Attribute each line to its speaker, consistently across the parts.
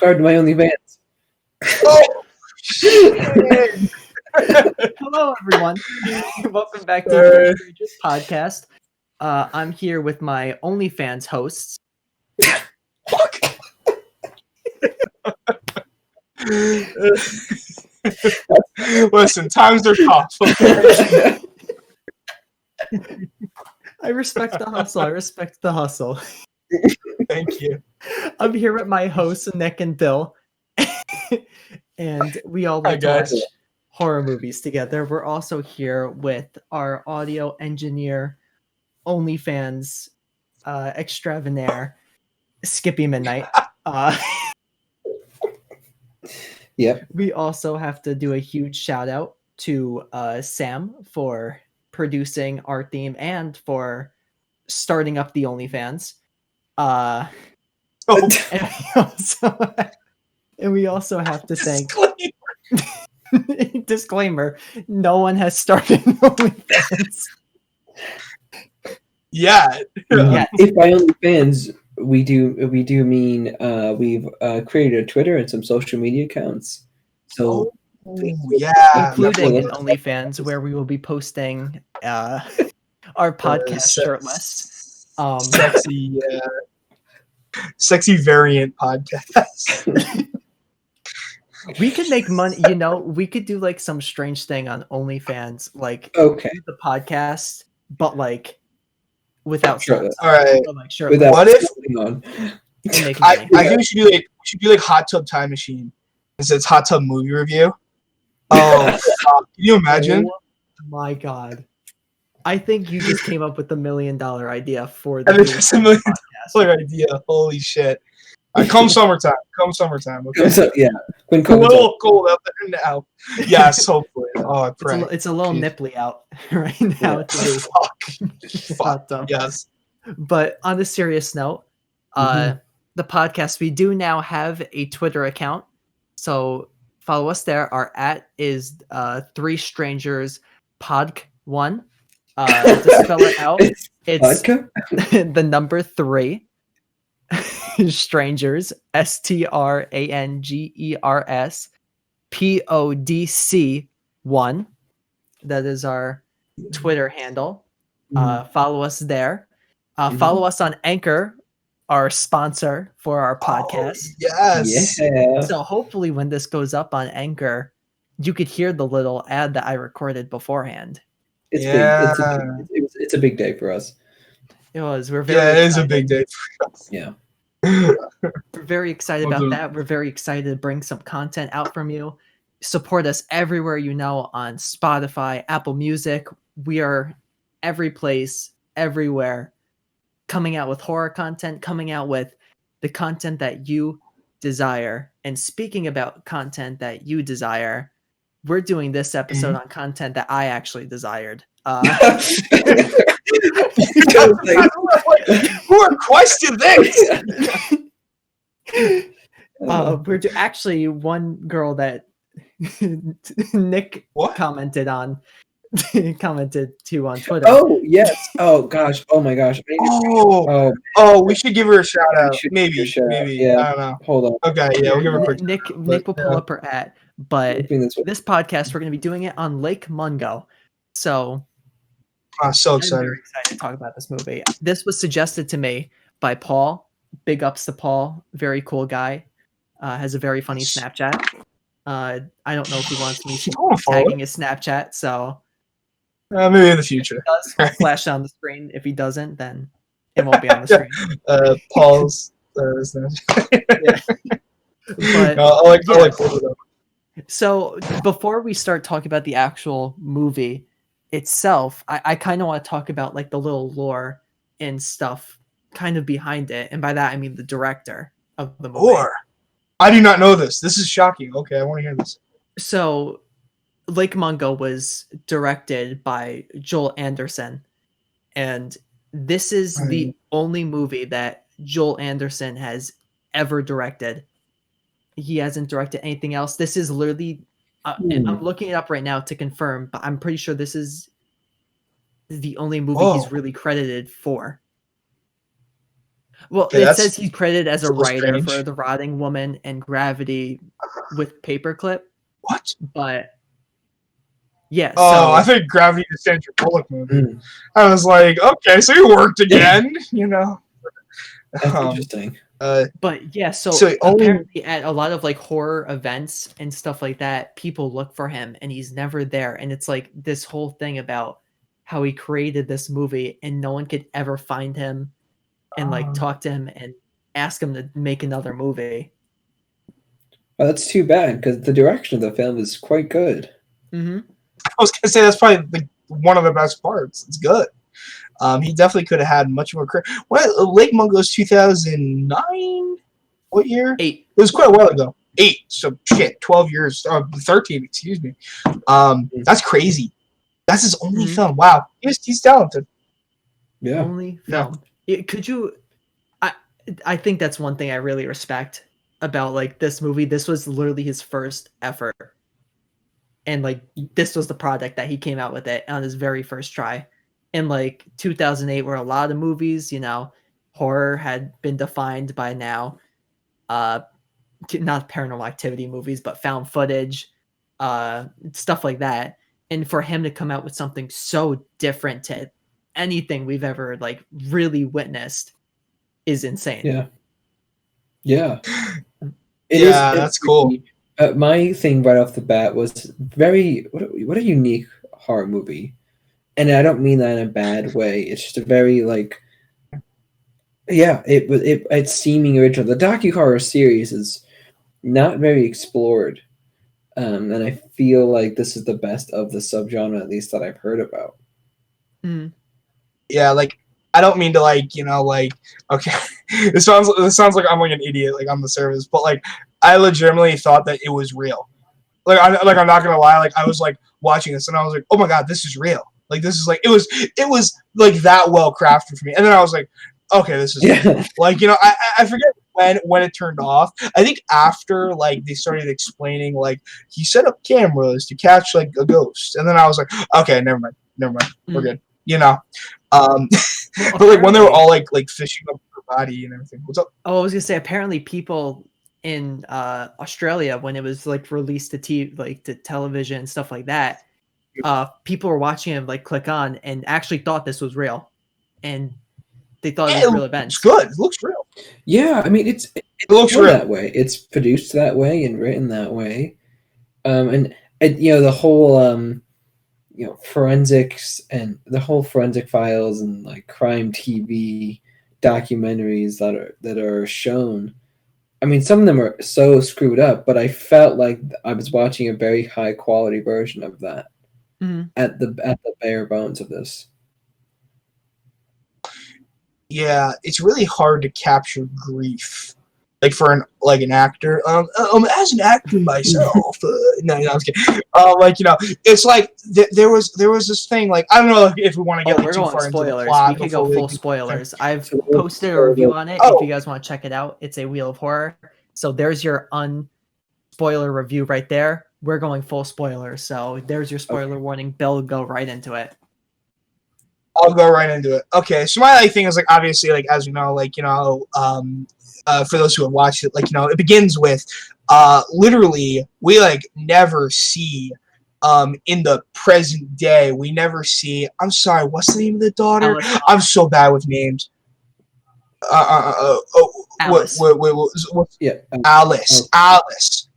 Speaker 1: subscribe to my OnlyFans.
Speaker 2: Oh, shit.
Speaker 3: Hello, everyone. Welcome back to the Strangers podcast. I'm here with my OnlyFans hosts.
Speaker 2: Fuck. Listen, times are tough.
Speaker 3: I respect the hustle.
Speaker 2: Thank you.
Speaker 3: I'm here with my hosts, Nick and Bill. And we all
Speaker 2: Hi,
Speaker 3: like to watch
Speaker 2: guys.
Speaker 3: horror movies together. We're also here with our audio engineer, OnlyFans extraordinaire, Skippy Midnight.
Speaker 1: Yep.
Speaker 3: We also have to do a huge shout out to Sam for producing our theme and for starting up the OnlyFans.
Speaker 2: Oh,
Speaker 3: And we also have to thank disclaimer, no one has started OnlyFans.
Speaker 2: yeah.
Speaker 3: Yeah.
Speaker 1: If by OnlyFans we do mean we've created a Twitter and some social media accounts. So
Speaker 2: Yeah.
Speaker 3: Including an OnlyFans where we will be posting our podcast shirtless.
Speaker 2: Sexy variant podcast.
Speaker 3: We could make money, we could do like some strange thing on OnlyFans, like
Speaker 1: okay.
Speaker 3: do the podcast, but like without
Speaker 1: Shirtless.
Speaker 2: All right.
Speaker 3: but, like shirtless.
Speaker 1: Without
Speaker 2: What if-
Speaker 1: something on.
Speaker 3: And making
Speaker 2: I
Speaker 3: money.
Speaker 2: think we should do like hot tub time machine. It says hot tub movie review. Oh, can you imagine?
Speaker 3: Oh my god. I think you just came up with $1 million idea for
Speaker 2: And
Speaker 3: the
Speaker 2: it's just $1 million
Speaker 3: podcast.
Speaker 2: idea. Holy shit. Come summertime. Okay.
Speaker 1: So, yeah. When
Speaker 2: It's a little cold out there now. Yes, hopefully. Oh, I pray.
Speaker 3: It's a little
Speaker 2: Jeez.
Speaker 3: nipply out right now.
Speaker 1: Yeah.
Speaker 3: To
Speaker 2: Fuck.
Speaker 3: hot tub.
Speaker 2: Yes.
Speaker 3: But on a serious note, the podcast, we do now have a Twitter account. So follow us there. Our @ is 3 strangers pod1. To spell it out, it's
Speaker 1: Vodka?
Speaker 3: the number 3 strangers strangers podc1. That is our Twitter handle. Follow us there. Follow us on Anchor, our sponsor for our podcast.
Speaker 2: Yes.
Speaker 1: Yeah.
Speaker 3: So hopefully when this goes up on Anchor, you could hear the little ad that I recorded beforehand.
Speaker 1: It's
Speaker 2: Yeah.
Speaker 1: big. It's a big day for us.
Speaker 3: It was. We're very
Speaker 2: Yeah, it is a
Speaker 3: excited.
Speaker 2: big day.
Speaker 1: Yeah.
Speaker 3: We're very excited about that. We're very excited to bring some content out from you. Support us everywhere on Spotify, Apple Music. We are every place, everywhere, coming out with horror content, coming out with the content that you desire. And speaking about content that you desire, we're doing this episode on content that I actually desired.
Speaker 2: Who requested this?
Speaker 3: Actually one girl that Nick
Speaker 2: What?
Speaker 3: commented to on Twitter.
Speaker 1: Oh yes. Oh gosh. Oh my gosh.
Speaker 2: We should give her a shout out. Maybe.
Speaker 1: Yeah.
Speaker 2: I don't know.
Speaker 1: Hold on.
Speaker 2: Okay, yeah, we'll give her a quick.
Speaker 3: Nick will pull up her @ but
Speaker 1: This
Speaker 3: this podcast we're going to be doing it on Lake Mungo. So
Speaker 2: I'm so
Speaker 3: I'm
Speaker 2: excited.
Speaker 3: very excited to talk about this movie. This was suggested to me by Paul. Big ups to Paul. Very cool guy. Has a very funny Snapchat. I don't know if he wants me tagging his Snapchat, so
Speaker 2: Maybe in the future.
Speaker 3: if he does, I'll flash on the screen. If he doesn't, then it won't be on the screen.
Speaker 2: Paul's.
Speaker 3: But
Speaker 2: I like it.
Speaker 3: so before we start talking about the actual movie itself, I kind of want to talk about like the little lore and stuff kind of behind it. And by that, I mean the director of the movie.
Speaker 2: Or I do not know this. This is shocking. Okay, I want to hear this.
Speaker 3: So Lake Mungo was directed by Joel Anderson. And this is the only movie that Joel Anderson has ever directed. He hasn't directed anything else. This is literally, and I'm looking it up right now to confirm, but I'm pretty sure this is the only movie he's really credited for. Well,
Speaker 2: Okay,
Speaker 3: it says he's credited as
Speaker 2: that's
Speaker 3: a
Speaker 2: a little
Speaker 3: writer
Speaker 2: strange.
Speaker 3: for The Rotting Woman and Gravity with Paperclip,
Speaker 2: What?
Speaker 3: but yeah.
Speaker 2: Oh, I
Speaker 3: So
Speaker 2: think Gravity the Sandra Bullock movie.
Speaker 1: Mm,
Speaker 2: I was like, okay, so he worked again, you know.
Speaker 1: that's interesting.
Speaker 3: But yeah, so
Speaker 2: So only
Speaker 3: apparently at a lot of like horror events and stuff like that, people look for him and he's never there. And it's like this whole thing about how he created this movie and no one could ever find him and like talk to him and ask him to make another movie.
Speaker 1: Well, that's too bad because the direction of the film is quite good.
Speaker 3: Mm-hmm.
Speaker 2: I was gonna say that's probably like one of the best parts. It's good. He definitely could have had much more career. What Lake Mungo's 2009? What year?
Speaker 3: 8.
Speaker 2: It was quite a while ago. 8. So shit, 12 years. 13. Excuse me. That's crazy. That's his only film. Wow, he's talented.
Speaker 1: Yeah.
Speaker 3: Only film. Could you? I think that's one thing I really respect about like this movie. This was literally his first effort, and like this was the product that he came out with it on his very first try. In like 2008, where a lot of movies, you know, horror had been defined by now. Not Paranormal Activity movies, but found footage, stuff like that. And for him to come out with something so different to anything we've ever like really witnessed is insane.
Speaker 1: Yeah. Yeah.
Speaker 2: That's cool.
Speaker 1: My thing right off the bat was what a unique horror movie. And I don't mean that in a bad way. It's just a very like, it's seeming original. The docu-horror series is not very explored. And I feel like this is the best of the subgenre, at least that I've heard about.
Speaker 3: Mm.
Speaker 2: Yeah, like I don't mean to like, you know, like okay, this sounds like I'm like an idiot, like on the surface, but like I legitimately thought that it was real. I'm not gonna lie, like I was like watching this and I was like, oh my god, this is real. Like this is like it was like that well crafted for me. And then I was like, okay, this is real. Like, you know, I forget when it turned off. I think after like they started explaining like he set up cameras to catch like a ghost. And then I was like, okay, never mind. We're good. You know. But like when they were all like fishing up her body and everything. What's up?
Speaker 3: Oh, I was gonna say apparently people in Australia when it was like released to television and stuff like that, people were watching him like click on and actually thought this was real, and they thought it was real events.
Speaker 2: It's good. It looks real.
Speaker 1: Yeah, I mean it
Speaker 2: looks real
Speaker 1: that way. It's produced that way and written that way, and you know the whole you know forensics and the whole forensic files and like crime TV documentaries that are shown. I mean, some of them are so screwed up, but I felt like I was watching a very high quality version of that at the bare bones of this.
Speaker 2: Yeah, it's really hard to capture grief, like for an actor. As an actor myself, no, I'm just kidding. Like you know, it's like there was this thing. Like I don't know if we want to get like,
Speaker 3: we're
Speaker 2: too
Speaker 3: going
Speaker 2: far
Speaker 3: spoilers.
Speaker 2: into the plot.
Speaker 3: We could go full spoilers. I've posted a review on it. If you guys want to check it out, it's a Wheel of Horror. So there's your spoiler review right there. We're going full spoilers. So there's your spoiler warning. Bill, go right into it.
Speaker 2: I'll go right into it. Okay, so my thing is like obviously like as you know like you know for those who have watched it like you know it begins with literally we like never see in the present day we never see. I'm sorry, what's the name of the daughter? I'm so bad with names.
Speaker 3: Alice.
Speaker 2: Alice.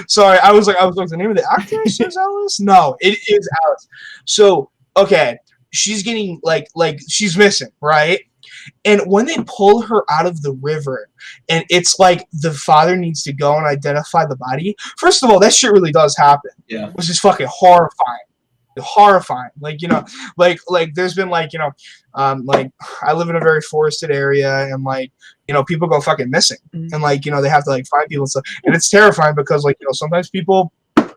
Speaker 2: Sorry, I was like the name of the actress is Alice. No, it is Alice. So okay. She's getting like she's missing, right? And when they pull her out of the river and it's like the father needs to go and identify the body. First of all, that shit really does happen.
Speaker 1: Yeah.
Speaker 2: Which is fucking horrifying. Like, you know, like there's been like, you know, like I live in a very forested area and like, you know, people go fucking missing and like, you know, they have to like find people and stuff. And it's terrifying because like, you know, sometimes people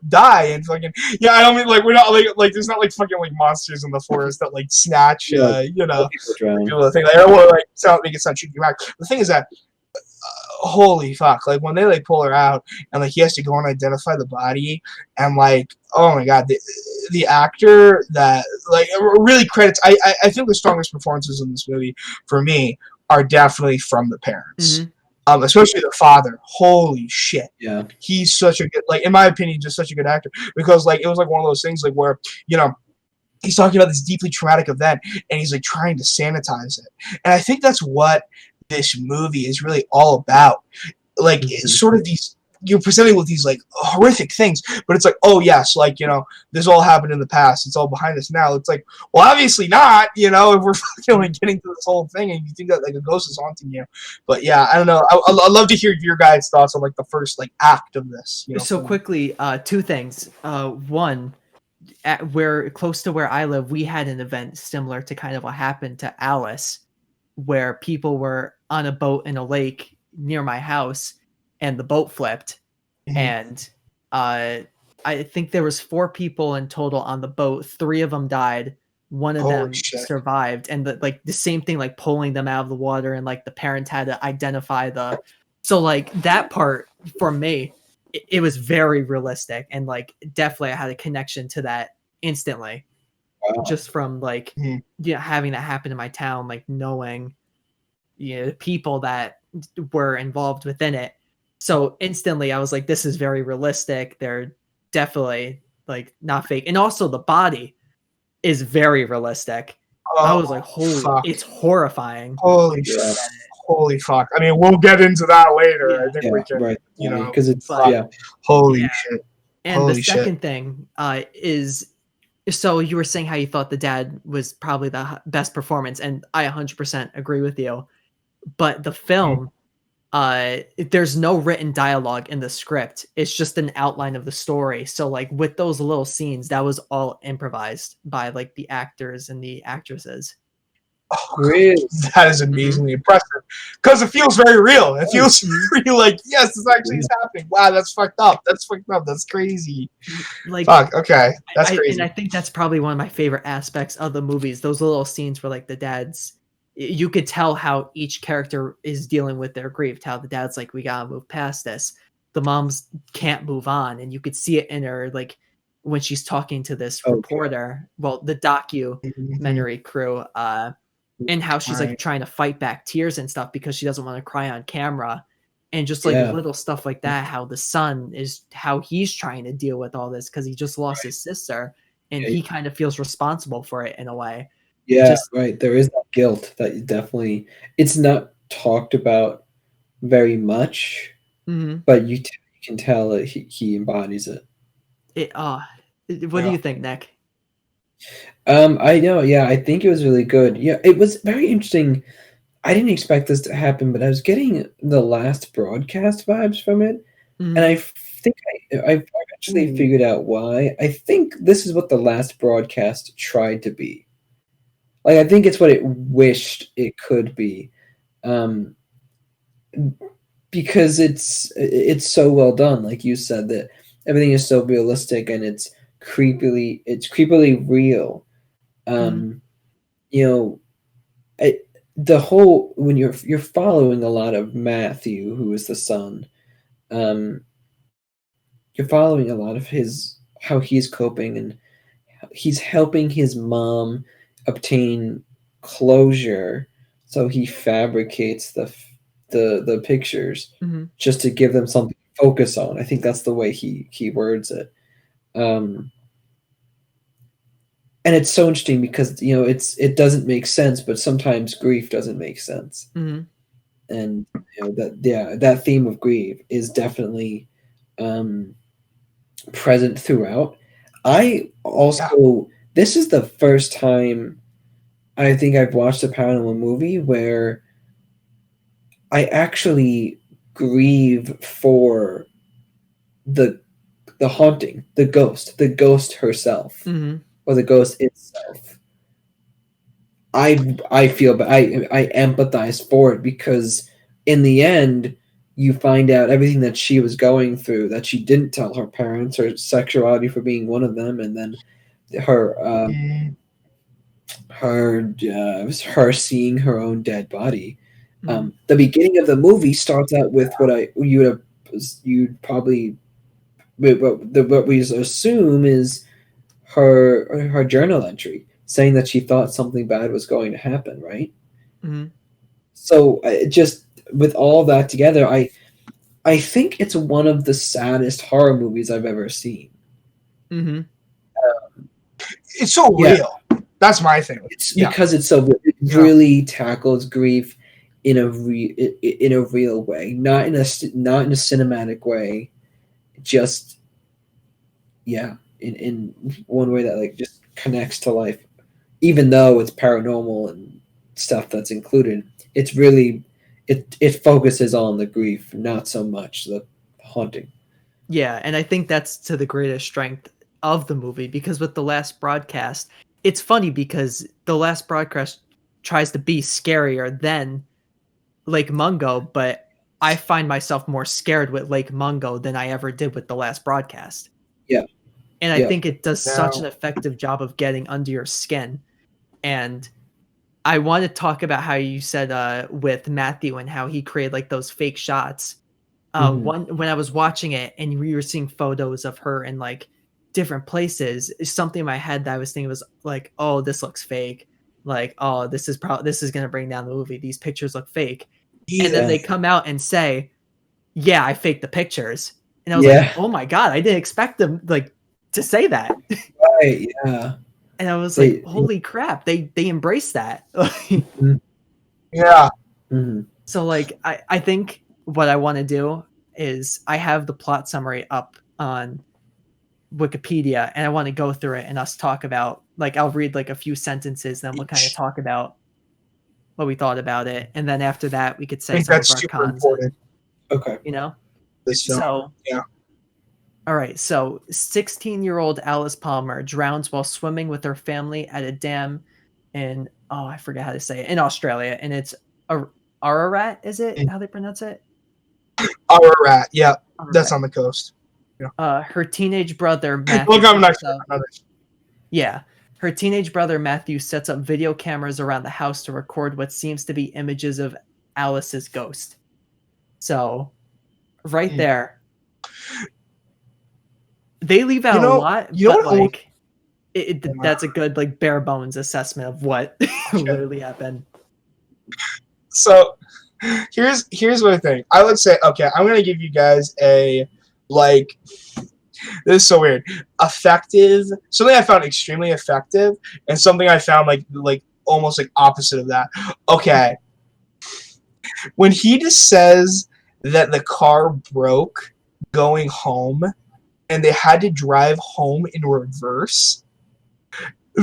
Speaker 2: die and fucking I don't mean like we're not like there's not like fucking like monsters in the forest that like snatch you know people think like I don't want to like make it sound cheeky back. The thing is that holy fuck, like when they like pull her out and like he has to go and identify the body and like oh my god the actor that like really credits I think the strongest performances in this movie for me are definitely from the parents.
Speaker 3: Mhm.
Speaker 2: Especially the father. Holy shit.
Speaker 1: Yeah.
Speaker 2: He's such a good, like, in my opinion, just such a good actor. Because, like, it was, like, one of those things, like, where, you know, he's talking about this deeply traumatic event, and he's, like, trying to sanitize it. And I think that's what this movie is really all about. Like, it's sort of these, you're presented with these, like, horrific things, but it's like, oh, yes, like, you know, this all happened in the past. It's all behind us now. It's like, well, obviously not, you know, if we're fucking like, getting to this whole thing and you think that, like, a ghost is haunting you. But, yeah, I don't know. I'd love to hear your guys' thoughts on, like, the first, like, act of this. You know,
Speaker 3: So quickly, two things. One, close to where I live, we had an event similar to kind of what happened to Alice, where people were on a boat in a lake near my house, and the boat flipped, and I think there was 4 people in total on the boat. 3 of them died. One of
Speaker 2: Holy
Speaker 3: them
Speaker 2: shit.
Speaker 3: survived, and the same thing, like pulling them out of the water, and like the parents had to identify the. So like that part for me, it was very realistic, and like definitely I had a connection to that instantly, just from like having that happen in my town, like knowing the people that were involved within it. So instantly I was like, this is very realistic. They're definitely like not fake. And also the body is very realistic. I was like, holy,
Speaker 2: fuck.
Speaker 3: it's horrifying.
Speaker 2: Holy shit. Holy fuck. I mean, we'll get into that later. I think we can,
Speaker 1: right.
Speaker 2: you know,
Speaker 1: because it's
Speaker 2: holy shit.
Speaker 3: And
Speaker 2: holy
Speaker 3: the second thing is, so you were saying how you thought the dad was probably the best performance, and I 100% agree with you. But the film, there's no written dialogue in the script. It's just an outline of the story. So like with those little scenes, that was all improvised by like the actors and the actresses.
Speaker 2: Oh, really? That is amazingly impressive, because it feels very real. It feels very like, yes, this actually is happening. Wow, that's fucked up. That's fucked up. That's crazy.
Speaker 3: Like,
Speaker 2: fuck. Okay, that's crazy.
Speaker 3: And I think that's probably one of my favorite aspects of the movies. Those little scenes where like the dad's, you could tell how each character is dealing with their grief. How the dad's like, we gotta move past this. The mom's can't move on, and you could see it in her, like when she's talking to this reporter. Well, the documentary crew. And how she's like trying to fight back tears and stuff because she doesn't want to cry on camera, and just like little stuff like that. How the son is, how he's trying to deal with all this because he just lost his sister, and he kind of feels responsible for it in a way.
Speaker 1: Yeah, right. There is that guilt that you definitely. It's not talked about very much, but you can tell that he embodies it.
Speaker 3: What do you think, Nick?
Speaker 1: I know. Yeah, I think it was really good. Yeah, it was very interesting. I didn't expect this to happen, but I was getting the Last Broadcast vibes from it, and I think I've actually figured out why. I think this is what the Last Broadcast tried to be. Like, I think it's what it wished it could be, because it's so well done. Like you said, that everything is so realistic and it's creepily real. You know, the whole, when you're following a lot of Matthew, who is the son, you're following a lot of how he's coping, and he's helping his mom obtain closure, so he fabricates the pictures just to give them something to focus on. I think that's the way he words it. And it's so interesting because, you know, it doesn't make sense, but sometimes grief doesn't make sense. And you know, that theme of grief is definitely present throughout. I also, this is the first time I think I've watched a paranormal movie where I actually grieve for the haunting, the ghost herself, or the ghost itself. I feel, but I empathize for it, because in the end you find out everything that she was going through, that she didn't tell her parents, her sexuality for being one of them, and then her seeing her own dead body. The beginning of the movie starts out with what we assume is her journal entry saying that she thought something bad was going to happen, right? So just with all that together, I think it's one of the saddest horror movies I've ever seen.
Speaker 3: Mm-hmm.
Speaker 2: It's so
Speaker 1: Yeah.
Speaker 2: real. That's my thing.
Speaker 1: It's
Speaker 2: Yeah.
Speaker 1: because it really tackles grief in a real way, not in a cinematic way, just in one way that like just connects to life, even though it's paranormal and stuff that's included. It's really it focuses on the grief, not so much the haunting.
Speaker 3: Yeah, and I think that's to the greatest strength of the movie, because with the last broadcast, it's funny because the last broadcast tries to be scarier than Lake Mungo, but I find myself more scared with Lake Mungo than I ever did with the last broadcast.
Speaker 1: Yeah.
Speaker 3: And I
Speaker 1: Yeah.
Speaker 3: think it does such an effective job of getting under your skin. And I want to talk about how you said with Matthew and how he created like those fake shots. When I was watching it and we were seeing photos of her in like different places, something in my head that I was thinking was like, oh, this looks fake. Like, oh, this is gonna bring down the movie. These pictures look fake. And then they come out and say, yeah, I faked the pictures. And I was like, oh my God, I didn't expect them like to say that.
Speaker 1: Right, yeah.
Speaker 3: And I was like, holy crap, they embraced that.
Speaker 2: Yeah.
Speaker 1: Mm-hmm.
Speaker 3: So like I think what I want to do is I have the plot summary up on Wikipedia and I want to go through it and us talk about, like, I'll read like a few sentences and then we'll kind of talk about what we thought about it, and then after that we could say some of our cons.
Speaker 1: Okay.
Speaker 3: You know?
Speaker 2: So yeah.
Speaker 3: All right, so 16-year-old Alice Palmer drowns while swimming with her family at a dam in, oh, I forget how to say it, in Australia, and it's Ararat, is it how they pronounce it?
Speaker 2: Ararat, yeah. Ararat. That's on the coast.
Speaker 3: Yeah. Her teenage brother Matthew. Her teenage brother Matthew sets up video cameras around the house to record what seems to be images of Alice's ghost. So, right there, they leave out a lot, but like, that's a good like bare bones assessment of what literally happened.
Speaker 2: So, here's what I think. I would say, okay, I'm gonna give you guys a like. This is so weird. Effective. Something I found extremely effective, and something I found like almost like opposite of that. Okay. When he just says that the car broke going home, and they had to drive home in reverse,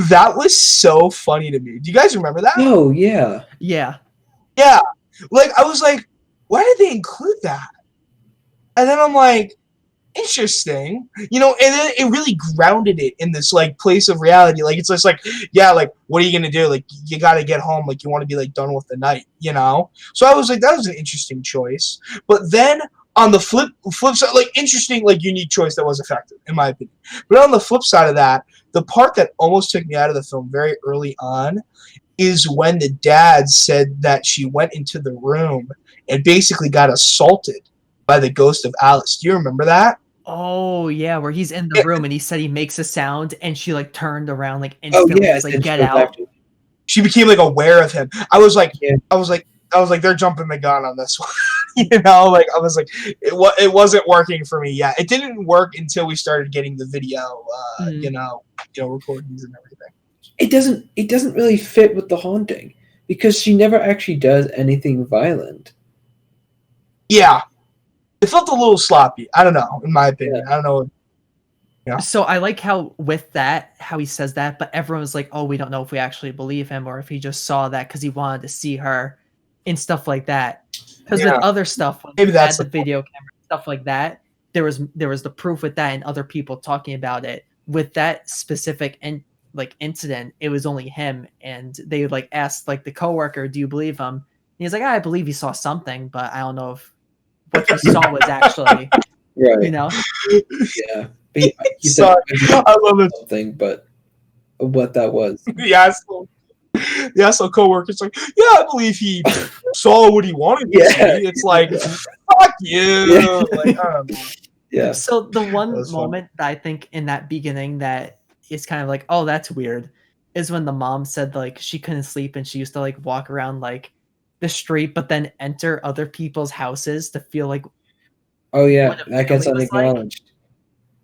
Speaker 2: that was so funny to me. Do you guys remember that?
Speaker 1: Oh yeah.
Speaker 3: Yeah.
Speaker 2: Yeah. Like I was like, why did they include that? And then I'm like, interesting, you know, and then it really grounded it in this like place of reality. Like it's just like, yeah, like what are you gonna do? Like you gotta get home, like you want to be like done with the night, you know. So I was like, that was an interesting choice. But then on the flip side, like interesting, like unique choice that was effective in my opinion. But on the flip side of that, the part that almost took me out of the film very early on is when the dad said that she went into the room and basically got assaulted by the ghost of Alice. Do you remember that?
Speaker 3: Oh yeah, where he's in the room and he said he makes a sound and she like turned around like instantly, was like, get out.
Speaker 2: She became like aware of him. I was like, they're jumping the gun on this one. You know, like I was like, it wasn't working for me yet. It didn't work until we started getting the video, you know, recordings and everything.
Speaker 1: It doesn't really fit with the haunting because she never actually does anything violent.
Speaker 2: Yeah. It felt a little sloppy. I don't know, in my opinion. Yeah. I don't know. Yeah.
Speaker 3: So I like how with that, how he says that, but everyone was like, oh, we don't know if we actually believe him or if he just saw that because he wanted to see her and stuff like that. Because with other stuff, when maybe that's the video camera, stuff like that, there was the proof with that and other people talking about it. With that specific incident, it was only him, and they like asked like the coworker, do you believe him? And he's like, I believe he saw something, but I don't know if what he saw was actually,
Speaker 1: right.
Speaker 3: You know?
Speaker 1: Yeah. He said, I love it. Something, but what that was.
Speaker 2: So coworker's like, yeah, I believe he saw what he wanted to see. It's like, fuck you. Yeah. Like, I don't know.
Speaker 1: Yeah.
Speaker 3: So the one moment that I think in that beginning that is kind of like, oh, that's weird, is when the mom said like she couldn't sleep and she used to like walk around like the street, but then enter other people's houses to feel like
Speaker 1: Oh yeah,
Speaker 3: what it
Speaker 1: that gets
Speaker 3: really was like.
Speaker 1: unacknowledged.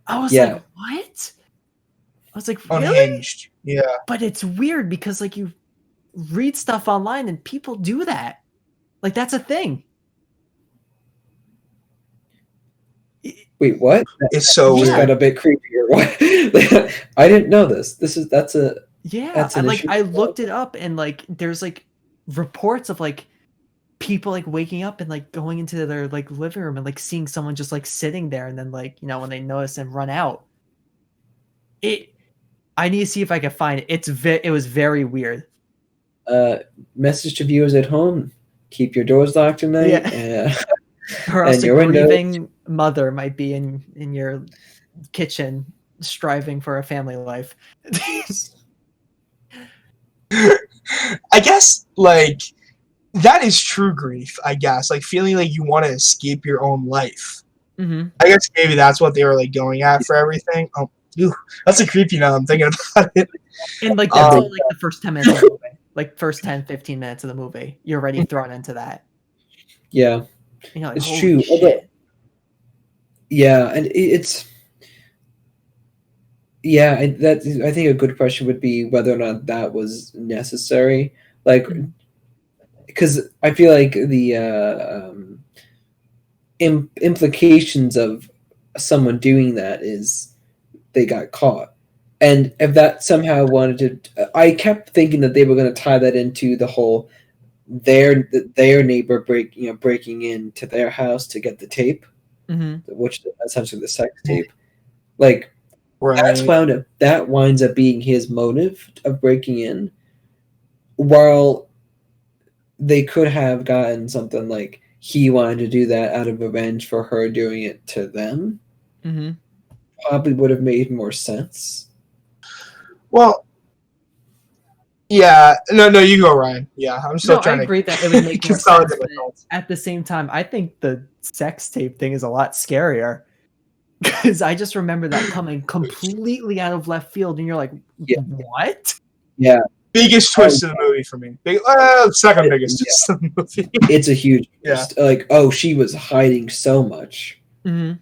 Speaker 3: I was
Speaker 1: Yeah.
Speaker 3: like, what? I was like, really?
Speaker 2: Unhinged. Yeah.
Speaker 3: But it's weird because like you read stuff online and people do that. Like that's a thing.
Speaker 1: Wait, what?
Speaker 2: It's so
Speaker 1: Just
Speaker 2: weird.
Speaker 1: got a bit creepier. What? I didn't know this. That's a
Speaker 3: Yeah,
Speaker 1: That's an issue.
Speaker 3: I looked it up and like there's like reports of like people like waking up and like going into their like living room and like seeing someone just like sitting there and then like, you know, when they notice and run out. I need to see if I can find it. It was very weird.
Speaker 1: Message to viewers at home: keep your doors locked tonight.
Speaker 3: Yeah. Or else
Speaker 1: And
Speaker 3: a
Speaker 1: your windows.
Speaker 3: grieving mother might be in your kitchen striving for a family life.
Speaker 2: I guess like that is true grief. I guess like feeling like you want to escape your own life.
Speaker 3: Mm-hmm.
Speaker 2: I guess maybe that's what they were like going at for everything. Oh, ew, that's a creepy now. I'm thinking about it.
Speaker 3: And like that's all like the first 10 minutes of the movie. Like first 10, 15 minutes of the movie. You're already thrown into that.
Speaker 1: Yeah.
Speaker 3: And you're like,
Speaker 1: It's
Speaker 3: holy
Speaker 1: true.
Speaker 3: shit.
Speaker 1: Although, yeah, and it's I think a good question would be whether or not that was necessary. Like, because I feel like the implications of someone doing that is they got caught, and if that somehow wanted to, I kept thinking that they were going to tie that into the whole their neighbor breaking into their house to get the tape, which is essentially the sex tape. Like that winds up being his motive of breaking in, while they could have gotten something like he wanted to do that out of revenge for her doing it to them. Probably would have made more sense.
Speaker 2: Well, yeah, no, you go, Ryan. Yeah, I'm still trying
Speaker 3: I agree that it would make more sense. But at the same time, I think the sex tape thing is a lot scarier because I just remember that coming completely out of left field, and you're like, "What?"
Speaker 1: Yeah,
Speaker 2: biggest twist of the movie for me. Second biggest twist of the movie.
Speaker 1: It's a huge twist. Like, oh, she was hiding so much.
Speaker 3: And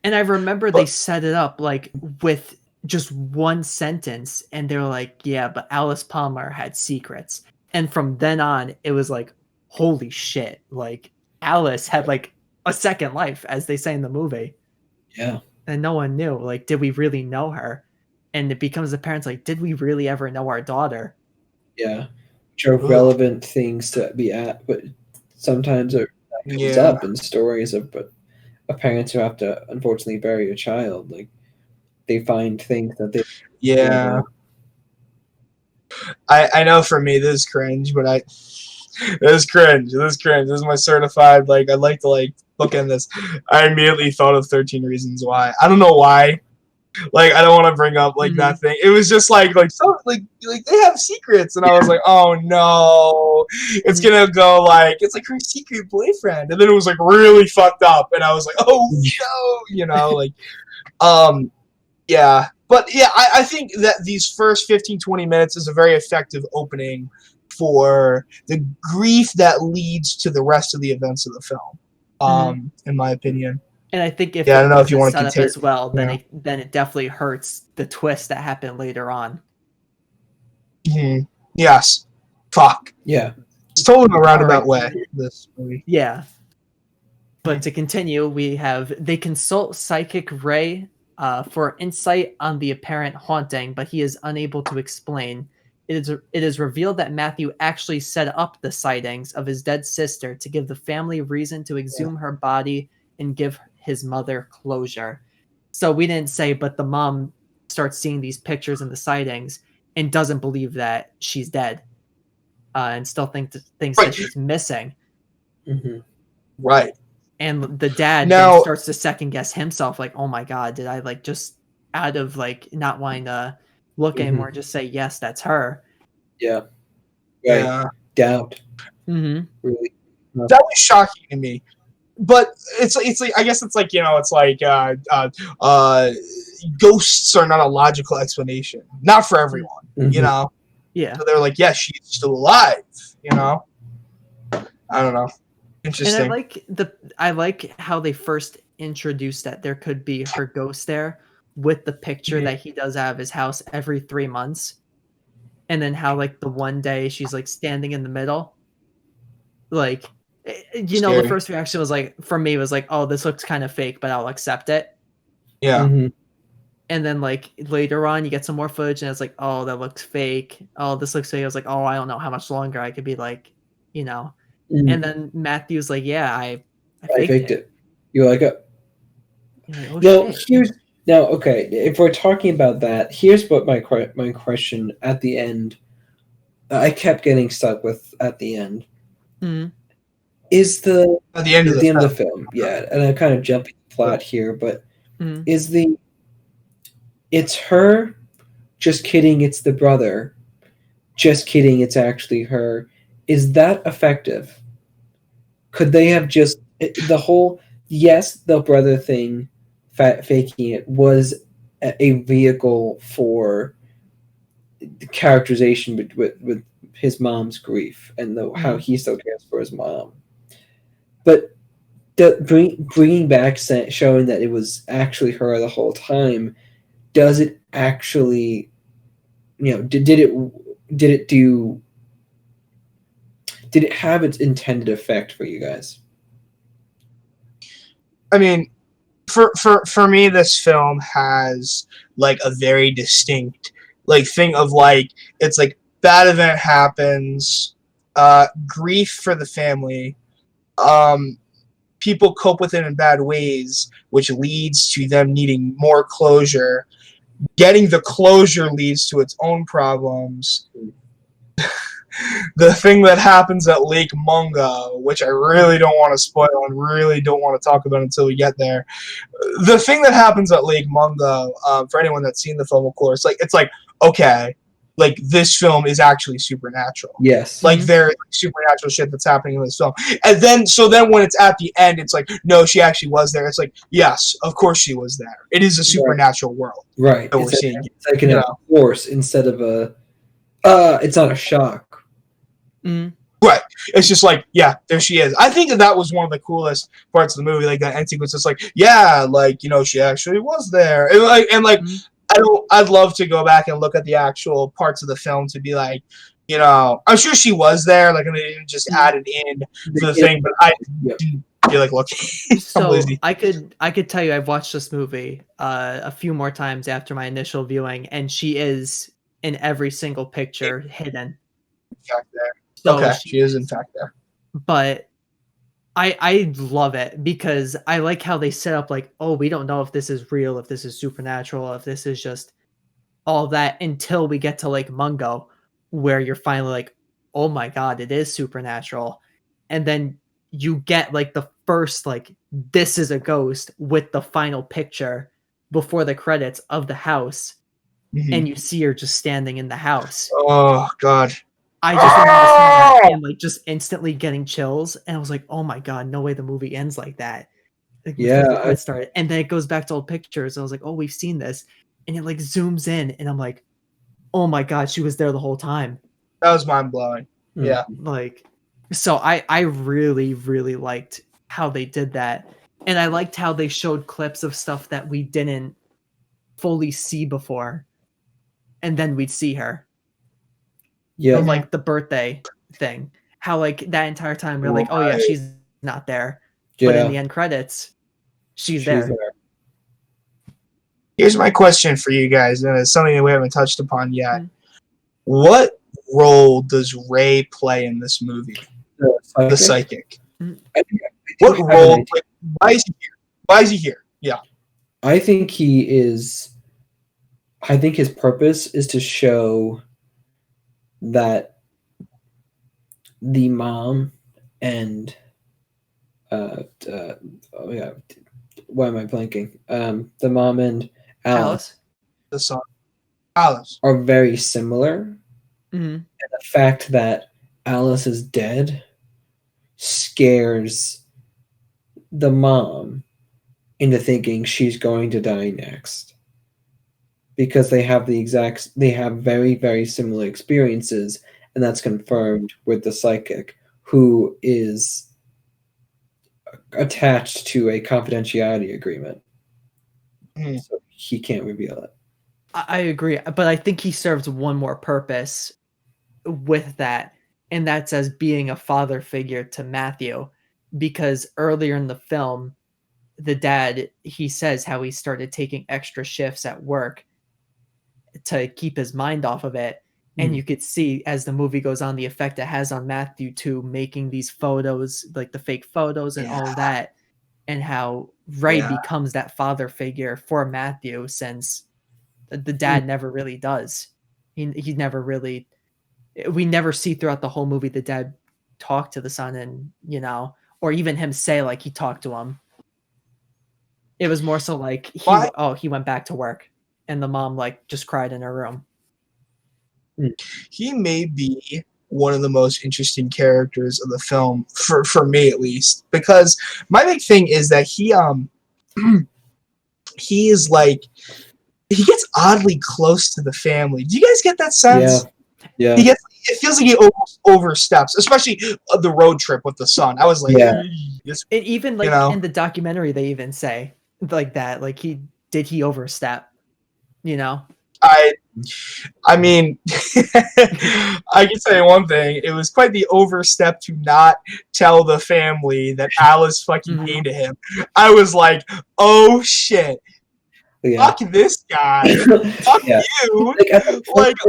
Speaker 3: I remember they set it up like with just one sentence, and they were like, yeah, but Alice Palmer had secrets. And from then on, it was like, holy shit. Like, Alice had like a second life, as they say in the movie.
Speaker 1: Yeah.
Speaker 3: And no one knew. Like, did we really know her? And it becomes apparent, like, did we really ever know our daughter?
Speaker 1: Yeah. Which are relevant things to be at, but sometimes it comes up in stories of parents who have to unfortunately bury a child. Like, they find things that they
Speaker 2: I know for me this is cringe, but this is cringe. This is my certified, like, I'd like to like look in this. I immediately thought of 13 Reasons Why. I don't know why. Like, I don't want to bring up like that thing. It was just like so like they have secrets, and I was like, oh no, it's gonna go like it's like her secret boyfriend, and then it was like really fucked up, and I was like, oh no, you know, like, yeah. But yeah, I think that these first 15-20 minutes is a very effective opening for the grief that leads to the rest of the events of the film, in my opinion.
Speaker 3: And I think if
Speaker 2: I don't know if you want to
Speaker 3: set up as well, then
Speaker 2: yeah.
Speaker 3: it definitely hurts the twist that happened later on.
Speaker 2: Yes. Fuck.
Speaker 1: Yeah.
Speaker 2: It's told in a roundabout way, this movie.
Speaker 3: Yeah. But to continue, they consult Psychic Ray for insight on the apparent haunting, but he is unable to explain. It is revealed that Matthew actually set up the sightings of his dead sister to give the family reason to exhume her body and give his mother closure. So we didn't say, but the mom starts seeing these pictures and the sightings and doesn't believe that she's dead, and still thinks that she's missing.
Speaker 2: Right.
Speaker 3: And the dad then starts to second guess himself, like, oh my god, did I like just out of like not wanting to look anymore just say yes, that's her?
Speaker 1: Yeah. Right.
Speaker 2: Yeah.
Speaker 1: Doubt.
Speaker 2: Really. That was shocking to me. But it's like I guess it's like, you know, it's like ghosts are not a logical explanation. Not for everyone, you know?
Speaker 3: Yeah.
Speaker 2: So they're like, yes, she's still alive, you know? I don't know.
Speaker 3: And
Speaker 2: Interesting.
Speaker 3: I like how they first introduced that there could be her ghost there with the picture that he does out of his house every 3 months. And then how like the one day she's like standing in the middle. Like the
Speaker 2: Scary.
Speaker 3: first reaction was like for me was like, oh, this looks kind of fake, but I'll accept it.
Speaker 2: Yeah.
Speaker 1: Mm-hmm.
Speaker 3: And then like later on you get some more footage and it's like, oh, that looks fake. Oh, this looks fake. I was like, oh, I don't know how much longer I could be like,
Speaker 1: Mm-hmm.
Speaker 3: And then Matthew's like, yeah, I
Speaker 1: I faked it. You're like,
Speaker 3: You're like, oh
Speaker 1: no,
Speaker 3: shit.
Speaker 1: okay. If we're talking about that, here's what my question at the end. I kept getting stuck with at the end.
Speaker 3: Mhm.
Speaker 1: Is
Speaker 2: At the end of
Speaker 1: the film, yeah, and I'm kind of jumping flat here, but
Speaker 3: Mhm.
Speaker 1: it's her, just kidding, it's the brother, just kidding, it's actually her. Is that effective? Could they have just the whole the brother thing, faking it was a vehicle for the characterization with his mom's grief and how he still cares for his mom, but bringing back showing that it was actually her the whole time, does it actually, did it have its intended effect for you guys?
Speaker 2: I mean, for me, this film has like a very distinct like thing of like it's like bad event happens, grief for the family, people cope with it in bad ways, which leads to them needing more closure. Getting the closure leads to its own problems. The thing that happens at Lake Mungo, which I really don't want to spoil and really don't want to talk about until we get there. The thing that happens at Lake Mungo, for anyone that's seen the film, of course, it's like okay, like this film is actually supernatural.
Speaker 1: Yes.
Speaker 2: Like there's supernatural shit that's happening in this film. And then when it's at the end, it's like, no, she actually was there. It's like, yes, of course she was there. It is a supernatural world.
Speaker 1: Right.
Speaker 2: That we're seeing.
Speaker 1: It's like a force instead of it's not a shock.
Speaker 3: Mm.
Speaker 2: Right. It's just like, yeah, there she is. I think that was one of the coolest parts of the movie. Like that end sequence, it's like, yeah, like, she actually was there. I'd love to go back and look at the actual parts of the film to be like, I'm sure she was there, like, and they didn't just add it in to the thing, but I didn't feel like looking.
Speaker 3: So I could tell you I've watched this movie a few more times after my initial viewing, and she is in every single picture hidden.
Speaker 2: In fact, there.
Speaker 3: So
Speaker 2: okay, she is in fact there.
Speaker 3: But I love it because I like how they set up like, oh, we don't know if this is real, if this is supernatural, if this is just all that until we get to Lake Mungo, where you're finally like, oh my god, it is supernatural. And then you get like the first like, this is a ghost with the final picture before the credits of the house. Mm-hmm. And you see her just standing in the house.
Speaker 2: Oh god.
Speaker 3: I just remember seeing that and like just instantly getting chills, and I was like, "Oh my god, no way the movie ends like that!" Like,
Speaker 1: yeah,
Speaker 3: it started, and then it goes back to old pictures. I was like, "Oh, we've seen this," and it like zooms in, and I'm like, "Oh my god, she was there the whole time."
Speaker 2: That was mind blowing. Yeah,
Speaker 3: like, so I really really liked how they did that, and I liked how they showed clips of stuff that we didn't fully see before, and then we'd see her.
Speaker 1: Yeah,
Speaker 3: like the birthday thing. How like that entire time we're like, oh yeah, she's not there. Yeah. But in the end credits, she's there.
Speaker 2: Here's my question for you guys, and it's something that we haven't touched upon yet. What role does Ray play in this movie? The psychic. What role? Like, why is he here? Why is he here? Yeah.
Speaker 1: I think his purpose is to show that the mom and why am I blanking? The mom and Alice.
Speaker 2: The son. Alice
Speaker 1: are very similar.
Speaker 3: Mm-hmm.
Speaker 1: And the fact that Alice is dead scares the mom into thinking she's going to die next. Because they have very, very similar experiences, and that's confirmed with the psychic, who is attached to a confidentiality agreement. So he can't reveal it.
Speaker 3: I agree, but I think he serves one more purpose with that, and that's as being a father figure to Matthew, because earlier in the film, the dad, he says how he started taking extra shifts at work to keep his mind off of it. And you could see as the movie goes on the effect it has on Matthew too, making these photos, like the fake photos and all that, and how Ray becomes that father figure for Matthew, since the dad never really does. He never really, we never see throughout the whole movie the dad talk to the son, and or even him say like he talked to him. It was more so like he went back to work, and the mom like just cried in her room.
Speaker 2: He may be one of the most interesting characters of the film, for me at least, because my big thing is that he is like, he gets oddly close to the family. Do you guys get that sense?
Speaker 1: Yeah.
Speaker 2: It feels like he almost oversteps, especially the road trip with the son. I was like,
Speaker 3: it even like in the documentary they even say like that, like he overstep,
Speaker 2: I mean, I can say one thing. It was quite the overstep to not tell the family that Alice fucking came to him. I was like, oh shit. Fuck this guy. Fuck you.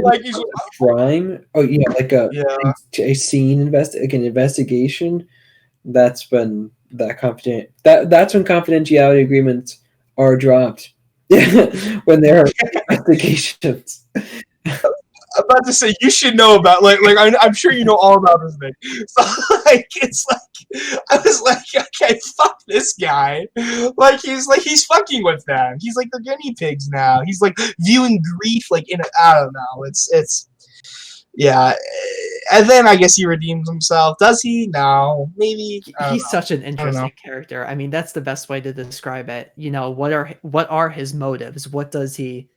Speaker 2: Like he's
Speaker 1: crime. Oh yeah, like a scene like an investigation. That's when that's when confidentiality agreements are dropped. When there are investigations.
Speaker 2: I'm about to say you should know about I'm sure you know all about this thing. So it's like I was like, okay, fuck this guy. He's fucking with them. He's like they're guinea pigs now. He's like viewing grief like in I don't know. It's yeah. And then I guess he redeems himself. Does he? No. Maybe.
Speaker 3: He's such an interesting character. I mean, that's the best way to describe it. What are his motives? What does he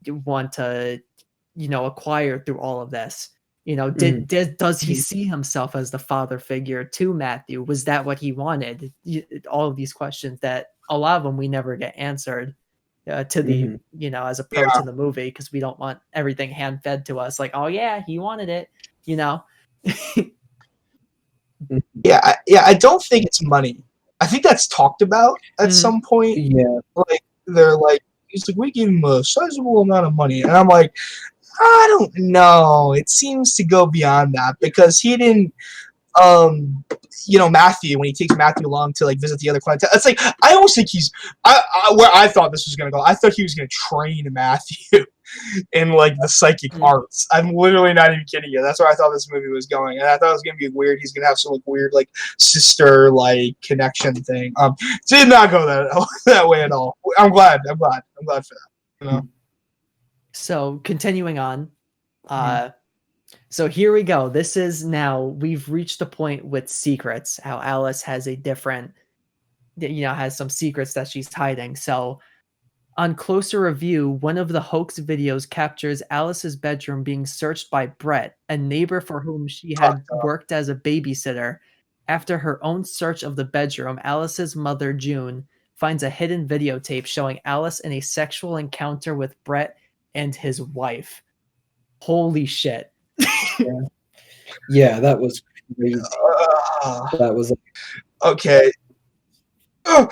Speaker 3: want to acquire through all of this? Does he see himself as the father figure to Matthew? Was that what he wanted? All of these questions that a lot of them we never get answered to the as a pro to the movie, because we don't want everything hand fed to us like, oh yeah, he wanted it.
Speaker 2: I don't think it's money. I think that's talked about at some point. Like they're like, he's like, we give him a sizable amount of money, and I'm like, I don't know. It seems to go beyond that, because he didn't, Matthew, when he takes Matthew along to like visit the other clientele, it's like I almost think he's where I thought this was gonna go. I thought he was gonna train Matthew in like the psychic arts. I'm literally not even kidding you. That's where I thought this movie was going, and I thought it was gonna be weird. He's gonna have some like weird like sister like connection thing. Did not go that way at all. I'm glad for that.
Speaker 3: So continuing on, so here we go. This is now we've reached the point with secrets. How Alice has a different, has some secrets that she's hiding. So on closer review, one of the hoax videos captures Alice's bedroom being searched by Brett, a neighbor for whom she had worked as a babysitter. After her own search of the bedroom, Alice's mother, June, finds a hidden videotape showing Alice in a sexual encounter with Brett and his wife. Holy shit.
Speaker 1: Yeah, that was crazy. That was
Speaker 2: okay. The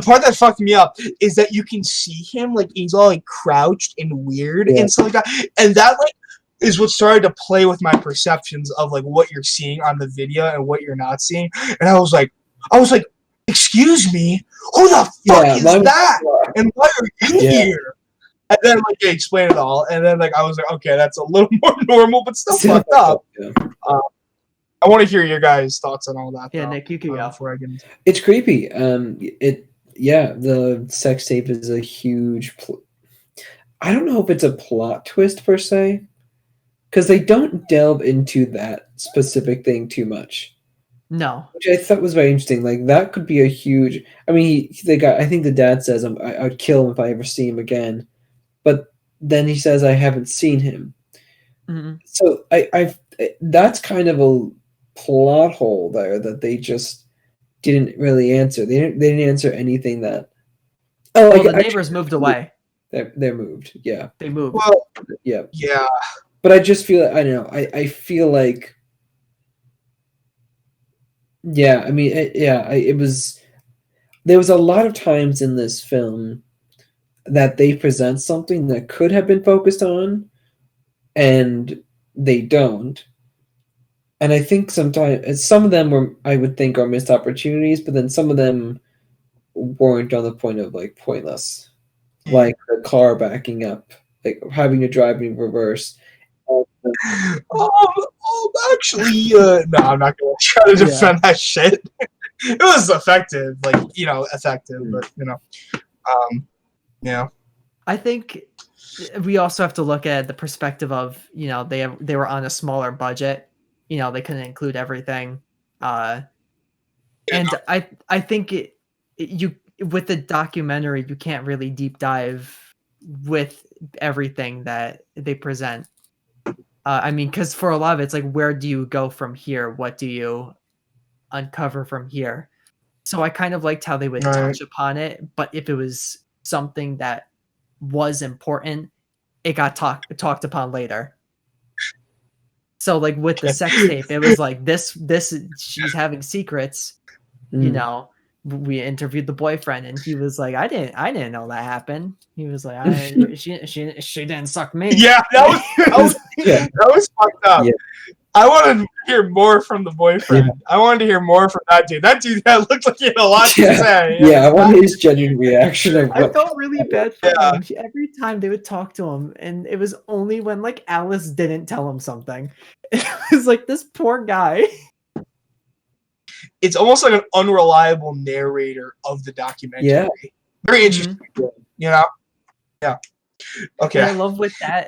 Speaker 2: part that fucked me up is that you can see him like he's all like crouched and weird and stuff like that, and that like is what started to play with my perceptions of like what you're seeing on the video and what you're not seeing. And I was like, excuse me, who the fuck is that? And why are you here? And then like they explained it all, and then like I was like, okay, that's a little more normal, but still fucked up. I want to hear your guys' thoughts on all that.
Speaker 3: Yeah, Nick, you can go.
Speaker 1: It's creepy. The sex tape is a huge. I don't know if it's a plot twist per se, because they don't delve into that specific thing too much.
Speaker 3: No,
Speaker 1: which I thought was very interesting. Like that could be a huge. I mean, I think the dad says I'd kill him if I ever see him again, but then he says I haven't seen him.
Speaker 3: Mm-hmm.
Speaker 1: So that's kind of a plot hole there that they just didn't really answer. They didn't answer anything that. Oh,
Speaker 3: Well, the neighbors moved away.
Speaker 1: They're moved. Yeah.
Speaker 3: They moved.
Speaker 2: Well,
Speaker 1: Yeah.
Speaker 2: yeah.
Speaker 1: But I just feel I don't know. I feel like. Yeah, I mean, it was. There was a lot of times in this film that they present something that could have been focused on, and they don't. And I think sometimes some of them were, I would think, are missed opportunities, but then some of them weren't on the point of like pointless, like the car backing up, like having to drive in reverse.
Speaker 2: Actually, no, I'm not gonna try to defend that shit. It was effective, like effective, but yeah.
Speaker 3: I think we also have to look at the perspective of they were on a smaller budget. They couldn't include everything, and I think you with the documentary you can't really deep dive with everything that they present. I mean, because for a lot of it's like, where do you go from here? What do you uncover from here? So I kind of liked how they would touch upon it, but if it was something that was important, it got talked upon later. So like with the sex tape, it was like this she's having secrets. We interviewed the boyfriend, and he was like, I didn't know that happened. He was like, she didn't suck me.
Speaker 2: Yeah, that was fucked up. Yeah. I wanted to hear more from the boyfriend. Yeah. I wanted to hear more from that dude. That dude that looked like he had a lot to say.
Speaker 1: Yeah, I wanted his genuine reaction.
Speaker 3: I felt really bad for him. Every time they would talk to him, and it was only when like Alice didn't tell him something. It was like, this poor guy.
Speaker 2: It's almost like an unreliable narrator of the documentary.
Speaker 1: Yeah.
Speaker 2: Very interesting. Yeah. Okay.
Speaker 3: And I love with that.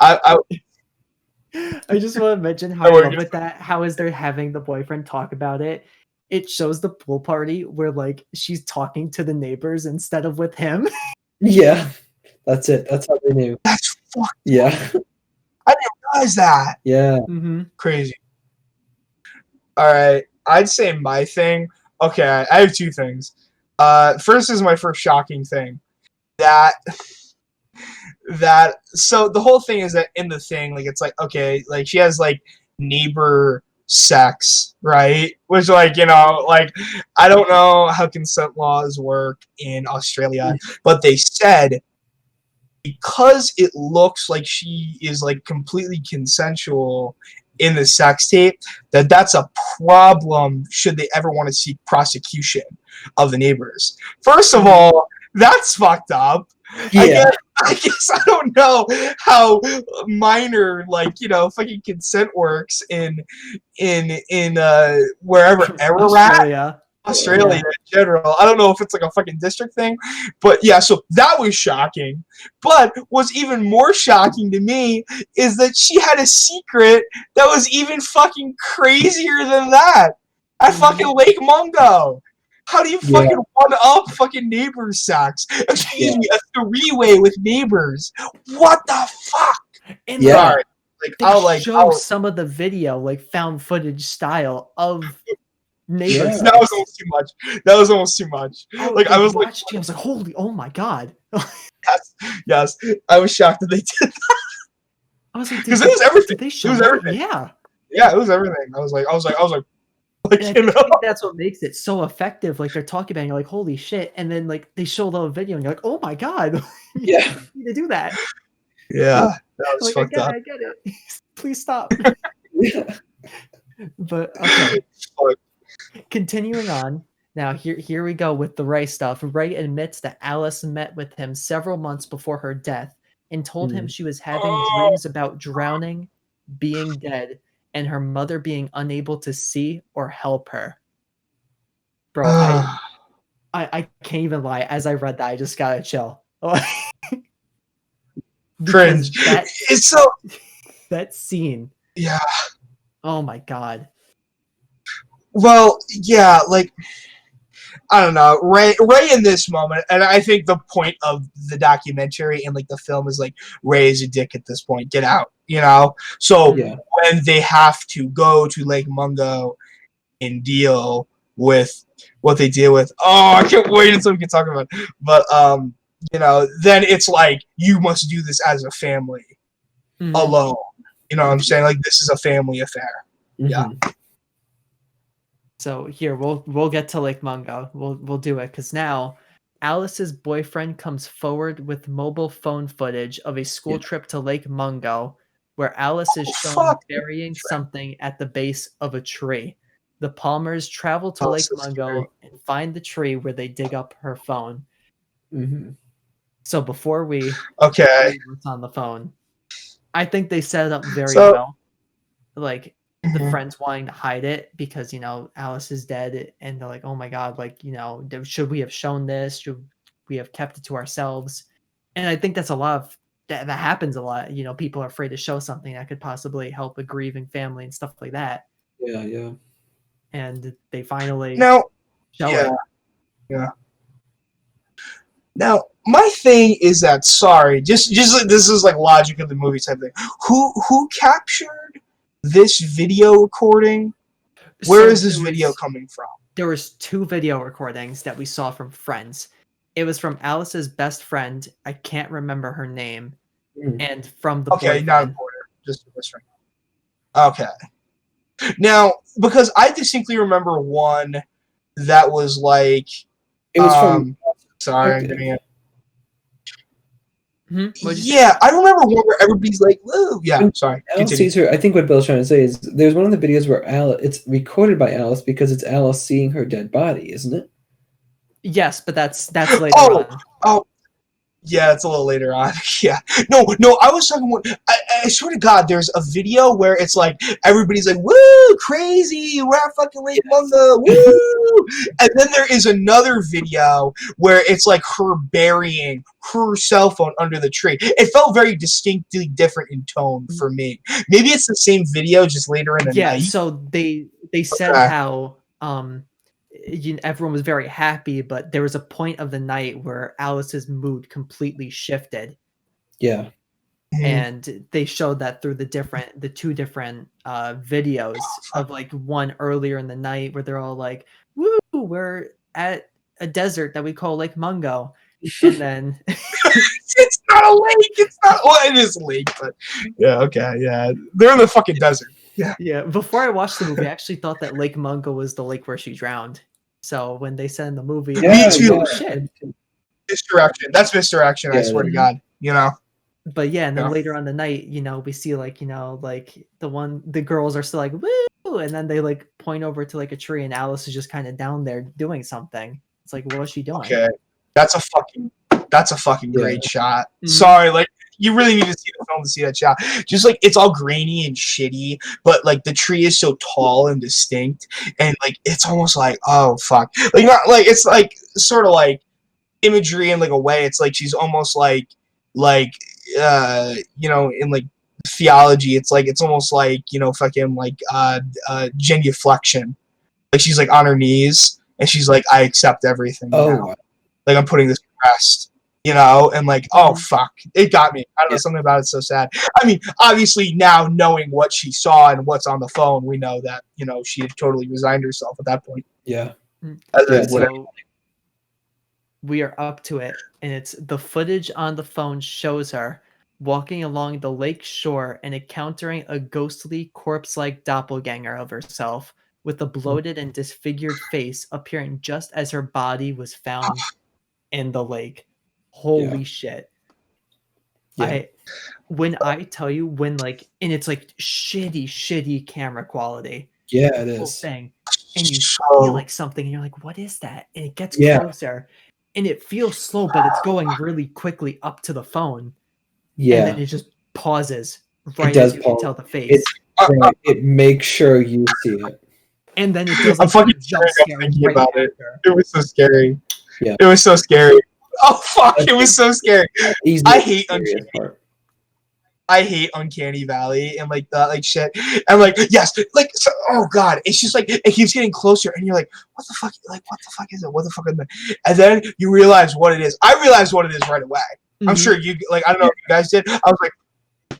Speaker 3: I just want to mention how I love with that. How as they're having the boyfriend talk about it, it shows the pool party where like she's talking to the neighbors instead of with him.
Speaker 1: Yeah, that's it. That's how they knew.
Speaker 2: That's fucked.
Speaker 1: Yeah,
Speaker 2: I didn't realize that.
Speaker 1: Yeah,
Speaker 2: crazy. All right, I'd say my thing. Okay, I have two things. First is my first shocking thing. So the whole thing is that in the thing, like, it's like, okay, like she has like neighbor sex, right? Which, like, like, I don't know how consent laws work in Australia, but they said because it looks like she is like completely consensual in the sex tape, that's a problem should they ever want to seek prosecution of the neighbors. First of all, that's fucked up.
Speaker 1: yeah.
Speaker 2: I guess I don't know how minor, like, fucking consent works in wherever Australia in general. I don't know if it's like a fucking district thing, but yeah, so that was shocking. But what's even more shocking to me is that she had a secret that was even fucking crazier than that at fucking Lake Mungo. How do you fucking one-up fucking neighbors sex? Excuse me, a three-way with neighbors. What the fuck?
Speaker 3: Sorry. Like, I'll show some of the video, like found footage style of neighbors.
Speaker 2: That was almost too much. Like, I was like,
Speaker 3: holy, oh my god.
Speaker 2: yes. I was shocked that they did that.
Speaker 3: I was like,
Speaker 2: because it was everything.
Speaker 3: They show
Speaker 2: it was everything.
Speaker 3: Yeah,
Speaker 2: it was everything. I was like.
Speaker 3: And I think that's what makes it so effective. Like, they're talking about it, and you're like, holy shit. And then like they show the video and you're like, oh my god. You need to do that.
Speaker 2: Yeah. That was fucked up.
Speaker 3: I get it. Please stop. But okay. Continuing on. Now here we go with the Ray stuff. Ray admits that Alice met with him several months before her death and told him she was having dreams about drowning, being dead, and her mother being unable to see or help her. Bro, I can't even lie. As I read that, I just got to chill.
Speaker 2: Cringe. It's so...
Speaker 3: That scene.
Speaker 2: Yeah.
Speaker 3: Oh my god.
Speaker 2: Well, yeah, like... I don't know, Ray in this moment, and I think the point of the documentary and like the film is like Ray is a dick at this point. Get out, you know. So
Speaker 1: Yeah.
Speaker 2: when they have to go to Lake Mungo and deal with what they deal with, oh, I can't wait until we can talk about it. But you know, then it's like you must do this as a family alone. You know what I'm saying? Like this is a family affair. Yeah.
Speaker 3: So here we'll get to Lake Mungo. We'll do it because now Alice's boyfriend comes forward with mobile phone footage of a school trip to Lake Mungo, where Alice is shown burying something at the base of a tree. The Palmers travel to Lake Mungo and find the tree where they dig up her phone. So before we read what's on the phone, I think they set it up very well. Like the friends wanting to hide it because, you know, Alice is dead and they're like, oh my God, like, you know, should we have shown this? Should we have kept it to ourselves? And I think that's a lot of that happens a lot. You know, people are afraid to show something that could possibly help a grieving family and stuff like that.
Speaker 1: Yeah.
Speaker 3: And they finally
Speaker 2: show
Speaker 3: it.
Speaker 2: Yeah. Now, my thing is that just like, this is like logic of the movie type thing. Who captured this video recording? Where is this video coming from?
Speaker 3: There was 2 video recordings that we saw from friends. It was from Alice's best friend. I can't remember her name. And from the boyfriend.
Speaker 2: Not important. Just this friend. Okay. Now, because I distinctly remember one that was like
Speaker 1: it was from
Speaker 2: sorry, I'm getting it.
Speaker 3: Yeah,
Speaker 2: I remember one where everybody's like, "Woo!" Yeah, sorry.
Speaker 1: Alice sees her. I think what Bill's trying to say is there's one of the videos where it's recorded by Alice because it's Alice seeing her dead body, isn't it?
Speaker 3: Yes, but that's later on.
Speaker 2: Oh, yeah, it's a little later on. Yeah, no, I was talking about. I swear to God, there's a video where it's like everybody's like, "Woo, crazy! We're at fucking Lake Mungo, woo!" And then there is another video where it's like her burying her cell phone under the tree. It felt very distinctly different in tone for me. Maybe it's the same video, just later in the night.
Speaker 3: Yeah, so they said how everyone was very happy, but there was a point of the night where Alice's mood completely shifted.
Speaker 1: Yeah.
Speaker 3: And they showed that through the 2 different videos of like one earlier in the night where they're all like, woo, we're at a desert that we call Lake Mungo. And then
Speaker 2: it's not a lake. It's not. Well, it is a lake, but yeah, okay, yeah. They're in the fucking desert. Yeah.
Speaker 3: Before I watched the movie, I actually thought that Lake Mungo was the lake where she drowned. So when they said in the movie,
Speaker 2: me too.
Speaker 3: Oh, shit.
Speaker 2: Misdirection. That's misdirection. I swear to God. You know.
Speaker 3: But yeah, and then later on the night, you know, we see like, you know, like the girls are still like woo, and then they like point over to like a tree, and Alice is just kind of down there doing something. It's like, what was she doing?
Speaker 2: Okay, that's a fucking great shot. Sorry, like. You really need to see the film to see that shot. Just like it's all grainy and shitty, but like the tree is so tall and distinct, and like it's almost like oh fuck, like not like it's like sort of like imagery in like a way. It's like she's almost like you know, in like theology, it's almost like, you know, fucking like genuflection. Like she's like on her knees and she's like, I accept everything now. Like I'm putting this to rest. You know, and like, oh fuck, it got me. I don't know, something about it's so sad. I mean, obviously now knowing what she saw and what's on the phone, we know that, you know, she had totally resigned herself at that point.
Speaker 1: Yeah.
Speaker 3: So we are up to it, and it's the footage on the phone shows her walking along the lake shore and encountering a ghostly corpse-like doppelganger of herself with a bloated and disfigured face appearing just as her body was found in the lake. Holy shit. When I tell you like, and it's like shitty camera quality.
Speaker 1: Yeah, it is.
Speaker 3: Thing, and you feel like something and you're like, what is that? And it gets closer and it feels slow, but it's going really quickly up to the phone. Yeah. And then it just pauses right as you can tell the face.
Speaker 1: It makes sure you see it.
Speaker 3: And then it feels like
Speaker 2: I'm fucking
Speaker 3: jump scare
Speaker 2: right about it. It was so scary.
Speaker 1: Yeah.
Speaker 2: It was so scary. Oh fuck! It was so scary. I hate uncanny. I hate Uncanny Valley and like that like shit. And like yes, like so, oh god, it's just like it keeps getting closer, and you're like, what the fuck? Like what the fuck is it? What the fuck is it? And then you realize what it is. I realized what it is right away. I'm sure you like. I don't know if you guys did. I was like,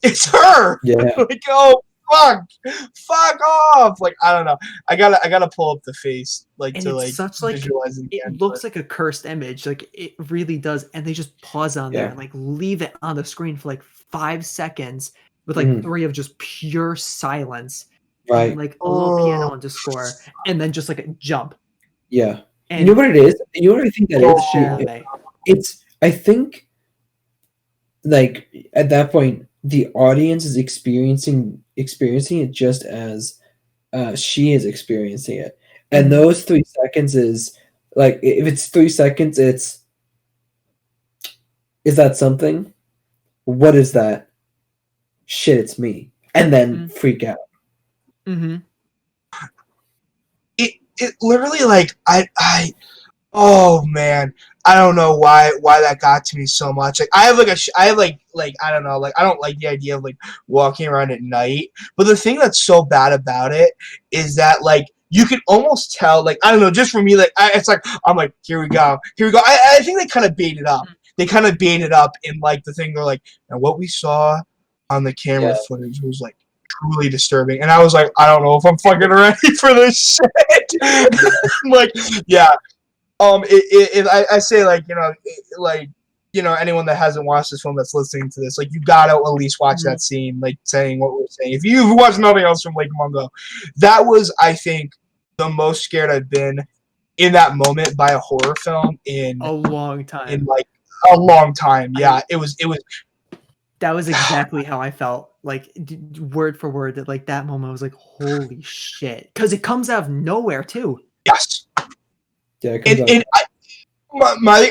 Speaker 2: it's her.
Speaker 1: Yeah.
Speaker 2: Like oh fuck off. Like I don't know. I gotta pull up the face like
Speaker 3: And
Speaker 2: to
Speaker 3: it's
Speaker 2: like
Speaker 3: such like
Speaker 2: visualize it
Speaker 3: it
Speaker 2: again.
Speaker 3: looks like a cursed image, like it really does, and they just pause on there
Speaker 1: Yeah.
Speaker 3: and like leave it on the screen for like 5 seconds with like
Speaker 1: Mhm.
Speaker 3: 3 of just pure silence,
Speaker 1: Right.
Speaker 3: and like a little piano on the score, and then just like a jump.
Speaker 1: Yeah.
Speaker 3: And
Speaker 1: You know what it is? You know what I think that
Speaker 3: the
Speaker 1: is?
Speaker 3: shit anime.
Speaker 1: It's I think like at that point the audience is experiencing it just as she is experiencing it. And those 3 seconds is like if it's 3 seconds, it's is that something? What is that? Shit, it's me. And then freak out.
Speaker 3: Mm-hmm.
Speaker 2: It literally like I oh man, I don't know why that got to me so much. Like I have like I don't know, like I don't like the idea of like walking around at night. But the thing that's so bad about it is that like you can almost tell, like I don't know, just for me, like it's like I'm like here we go. I think they kind of bait it up. They kind of bait it up in like the thing. They're like, and what we saw on the camera footage was like truly disturbing, and I was like, I don't know if I'm fucking ready for this shit. Like, yeah. I say like anyone that hasn't watched this film that's listening to this, like you gotta at least watch that scene, like saying what we're saying. If you've watched nothing else from Lake Mungo, that was I think the most scared I've been in that moment by a horror film in
Speaker 3: A long time.
Speaker 2: in like a long time. Yeah, it was.
Speaker 3: That was exactly how I felt. Like word for word, that like that moment I was like, holy shit, because it comes out of nowhere too.
Speaker 2: Yes.
Speaker 1: Yeah, it comes
Speaker 2: And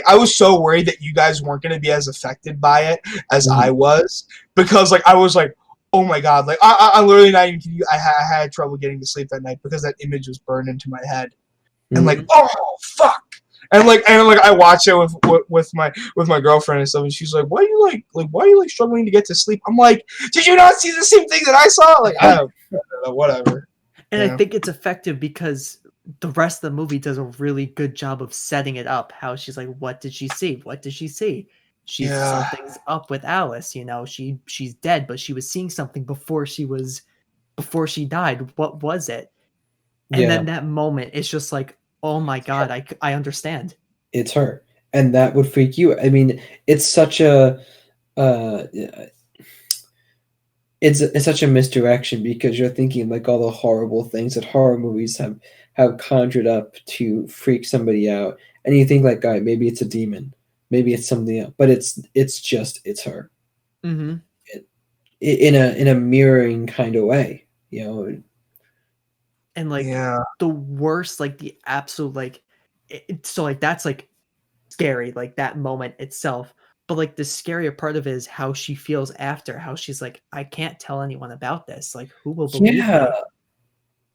Speaker 2: I was so worried that you guys weren't going to be as affected by it as I was, because like I was like, oh my god, like I literally not even kidding you, I had trouble getting to sleep that night because that image was burned into my head, and like oh fuck, and I watch it with my girlfriend and stuff, and she's like, why are you struggling to get to sleep? I'm like, did you not see the same thing that I saw? Like I don't know, whatever.
Speaker 3: And I think it's effective because the rest of the movie does a really good job of setting it up. How she's like, what did she see? What did she see? Something's up with Alice. You know, she's dead, but she was seeing something before she died. What was it? And then that moment, it's just like, oh my god, I understand.
Speaker 1: It's her, and that would freak you. I mean, it's such a it's such a misdirection because you're thinking like all the horrible things that horror movies have conjured up to freak somebody out, and you think like, God, maybe it's a demon, maybe it's something else, but it's her.
Speaker 3: Mm-hmm.
Speaker 1: In a mirroring kind of way, you know.
Speaker 3: And like the worst, like the absolute, like so like that's like scary, like that moment itself. But like the scarier part of it is how she feels after, how she's like, I can't tell anyone about this. Like, who will believe me?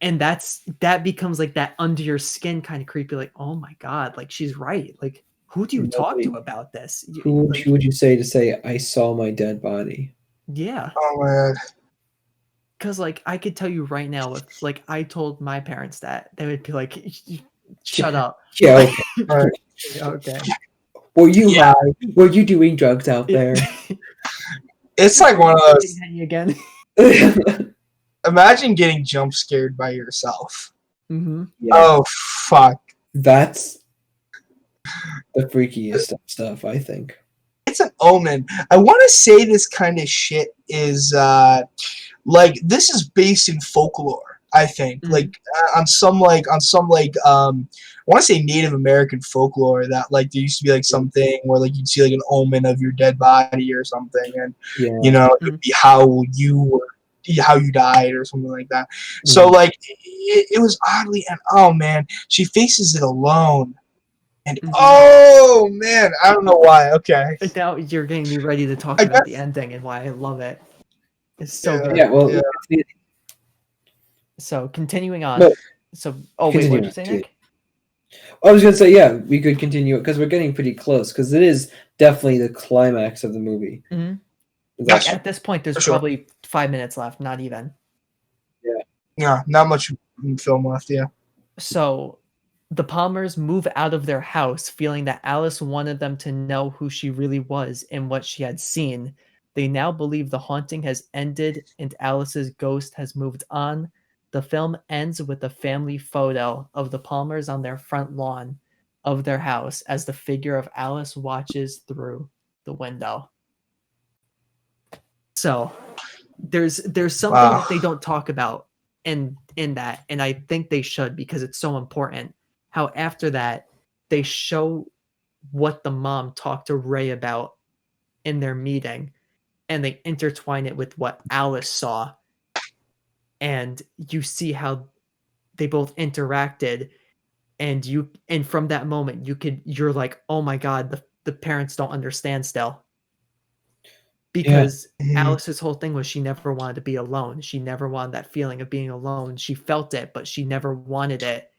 Speaker 3: And that becomes like that under your skin kind of creepy, like, oh my god, like she's right. Like, who do you talk to about this?
Speaker 1: Who would you say I saw my dead body?
Speaker 3: Yeah.
Speaker 2: Oh man.
Speaker 3: Because like I could tell you right now, if like I told my parents that, they would be like, shut up.
Speaker 1: Yeah, okay.
Speaker 3: Okay.
Speaker 1: Were you high? Were you doing drugs out there?
Speaker 2: It's like one of those.
Speaker 3: Again.
Speaker 2: Imagine getting jump scared by yourself.
Speaker 3: Mm-hmm.
Speaker 1: Yeah.
Speaker 2: Oh fuck.
Speaker 1: That's the freakiest stuff, I think.
Speaker 2: It's an omen. I want to say this kind of shit is like this is based in folklore. I think like on some I want to say Native American folklore, that like there used to be like something where like you'd see like an omen of your dead body or something, and you know it would be how you died or something like that. So like it was oddly, and oh man, she faces it alone. And oh man, I don't know why. Okay.
Speaker 3: Now you're getting me ready to talk about the ending and why I love it. It's so good.
Speaker 1: Yeah, well,
Speaker 3: so continuing on.
Speaker 1: No,
Speaker 3: so wait, what did you say, Nick?
Speaker 1: I was gonna say, yeah, we could continue it because we're getting pretty close, because it is definitely the climax of the movie.
Speaker 3: Mm-hmm. Like at this point, there's
Speaker 2: For sure.
Speaker 3: probably 5 minutes left, not even.
Speaker 2: Yeah, not much film left. Yeah.
Speaker 3: So the Palmers move out of their house feeling that Alice wanted them to know who she really was and what she had seen. They now believe the haunting has ended and Alice's ghost has moved on. The film ends with a family photo of the Palmers on their front lawn of their house as the figure of Alice watches through the window. So there's something
Speaker 2: Wow.
Speaker 3: that they don't talk about in that, and I think they should because it's so important. How after that they show what the mom talked to Ray about in their meeting, and they intertwine it with what Alice saw, and you see how they both interacted, and from that moment you're like, oh my god, the parents don't understand still. Because Alice's whole thing was she never wanted to be alone. She never wanted that feeling of being alone. She felt it, but she never wanted it.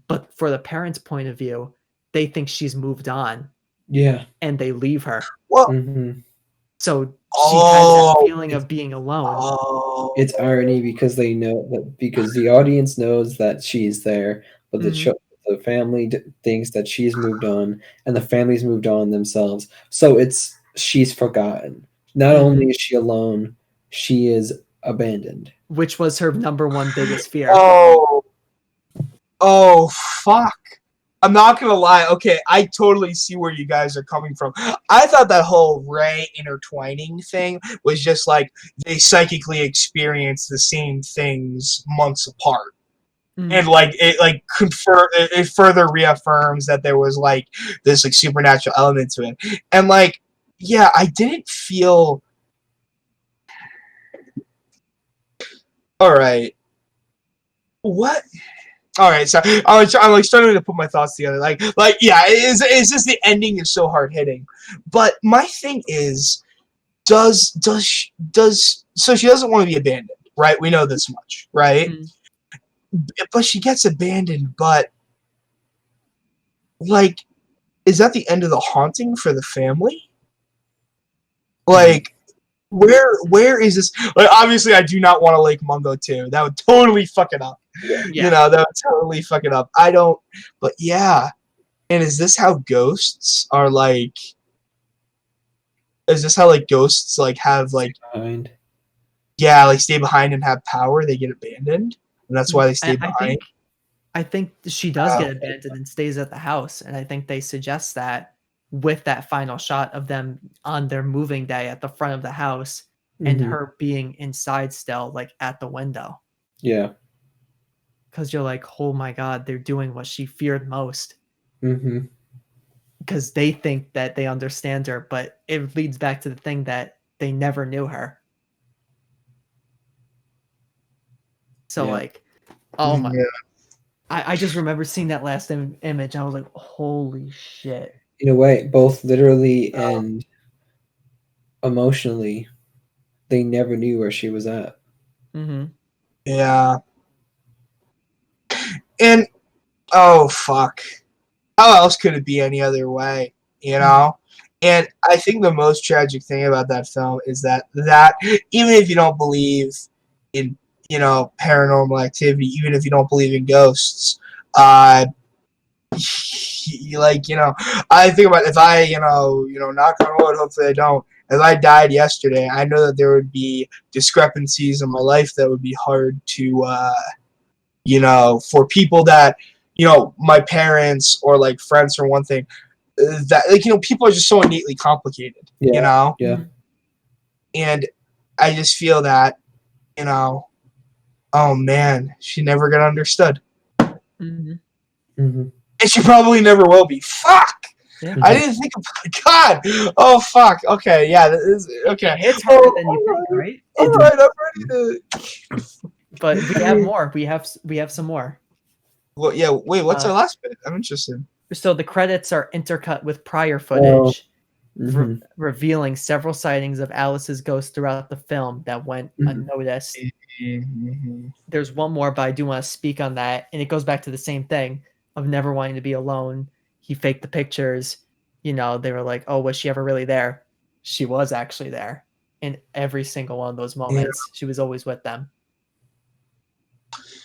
Speaker 3: But for the parents' point of view, they think she's moved on.
Speaker 1: Yeah.
Speaker 3: And they leave her.
Speaker 2: Well,
Speaker 3: so she has that feeling of being alone.
Speaker 1: It's irony because they know that, because the audience knows that she's there, but the family thinks that she's moved on, and the family's moved on themselves. So she's forgotten. Not only is she alone, she is abandoned,
Speaker 3: which was her number one biggest fear.
Speaker 2: Oh, fuck. I'm not gonna lie. Okay, I totally see where you guys are coming from. I thought that whole Ray intertwining thing was just like they psychically experienced the same things months apart. And like it further reaffirms that there was like this like supernatural element to it. And like, yeah, I didn't feel. All right. What? All right, so I'm like starting to put my thoughts together. Like yeah, it's just the ending is so hard hitting. But my thing is, does so she doesn't want to be abandoned, right? We know this much, right? But she gets abandoned, but like, is that the end of the haunting for the family? Like, where is this? Like, obviously, I do not want to Lake Mungo 2. That would totally fuck it up.
Speaker 3: Yeah.
Speaker 2: You know, that would totally fuck it up. I don't, but yeah. And is this how ghosts are like? Is this how like ghosts like have like? Yeah, like stay behind and have power. They get abandoned, and that's why they stay behind.
Speaker 3: I think she does get abandoned and stays at the house, and I think they suggest that with that final shot of them on their moving day at the front of the house, and her being inside still, like at the window.
Speaker 1: Yeah.
Speaker 3: Because you're like, oh my god, they're doing what she feared most. Because they think that they understand her, but it leads back to the thing that they never knew her. So like, oh my, I just remember seeing that last image. I was like, holy shit.
Speaker 1: In a way, both literally and emotionally, they never knew where she was at.
Speaker 2: Yeah. And oh fuck, how else could it be any other way? You know. And I think the most tragic thing about that film is that even if you don't believe in, you know, paranormal activity, even if you don't believe in ghosts, like, you know, I think about if I, you know, knock on wood, hopefully I don't. If I died yesterday, I know that there would be discrepancies in my life that would be hard to, you know, for people that, you know, my parents or like friends for one thing, that like, you know, people are just so innately complicated, you know?
Speaker 1: Yeah.
Speaker 2: And I just feel that, you know, oh man, she never got understood. And she probably never will be. Fuck! Yeah. I didn't think about God. Oh fuck. Okay, yeah. Okay.
Speaker 3: It's harder than you think, right?
Speaker 2: All right, I'm ready to.
Speaker 3: But we have more. We have some more.
Speaker 2: Well, yeah. Wait, what's our last bit? I'm interested.
Speaker 3: So the credits are intercut with prior footage, revealing several sightings of Alice's ghost throughout the film that went unnoticed. There's one more, but I do want to speak on that, and it goes back to the same thing of never wanting to be alone. He faked the pictures. You know, they were like, "Oh, was she ever really there?" She was actually there. in every single one of those moments. She was always with them.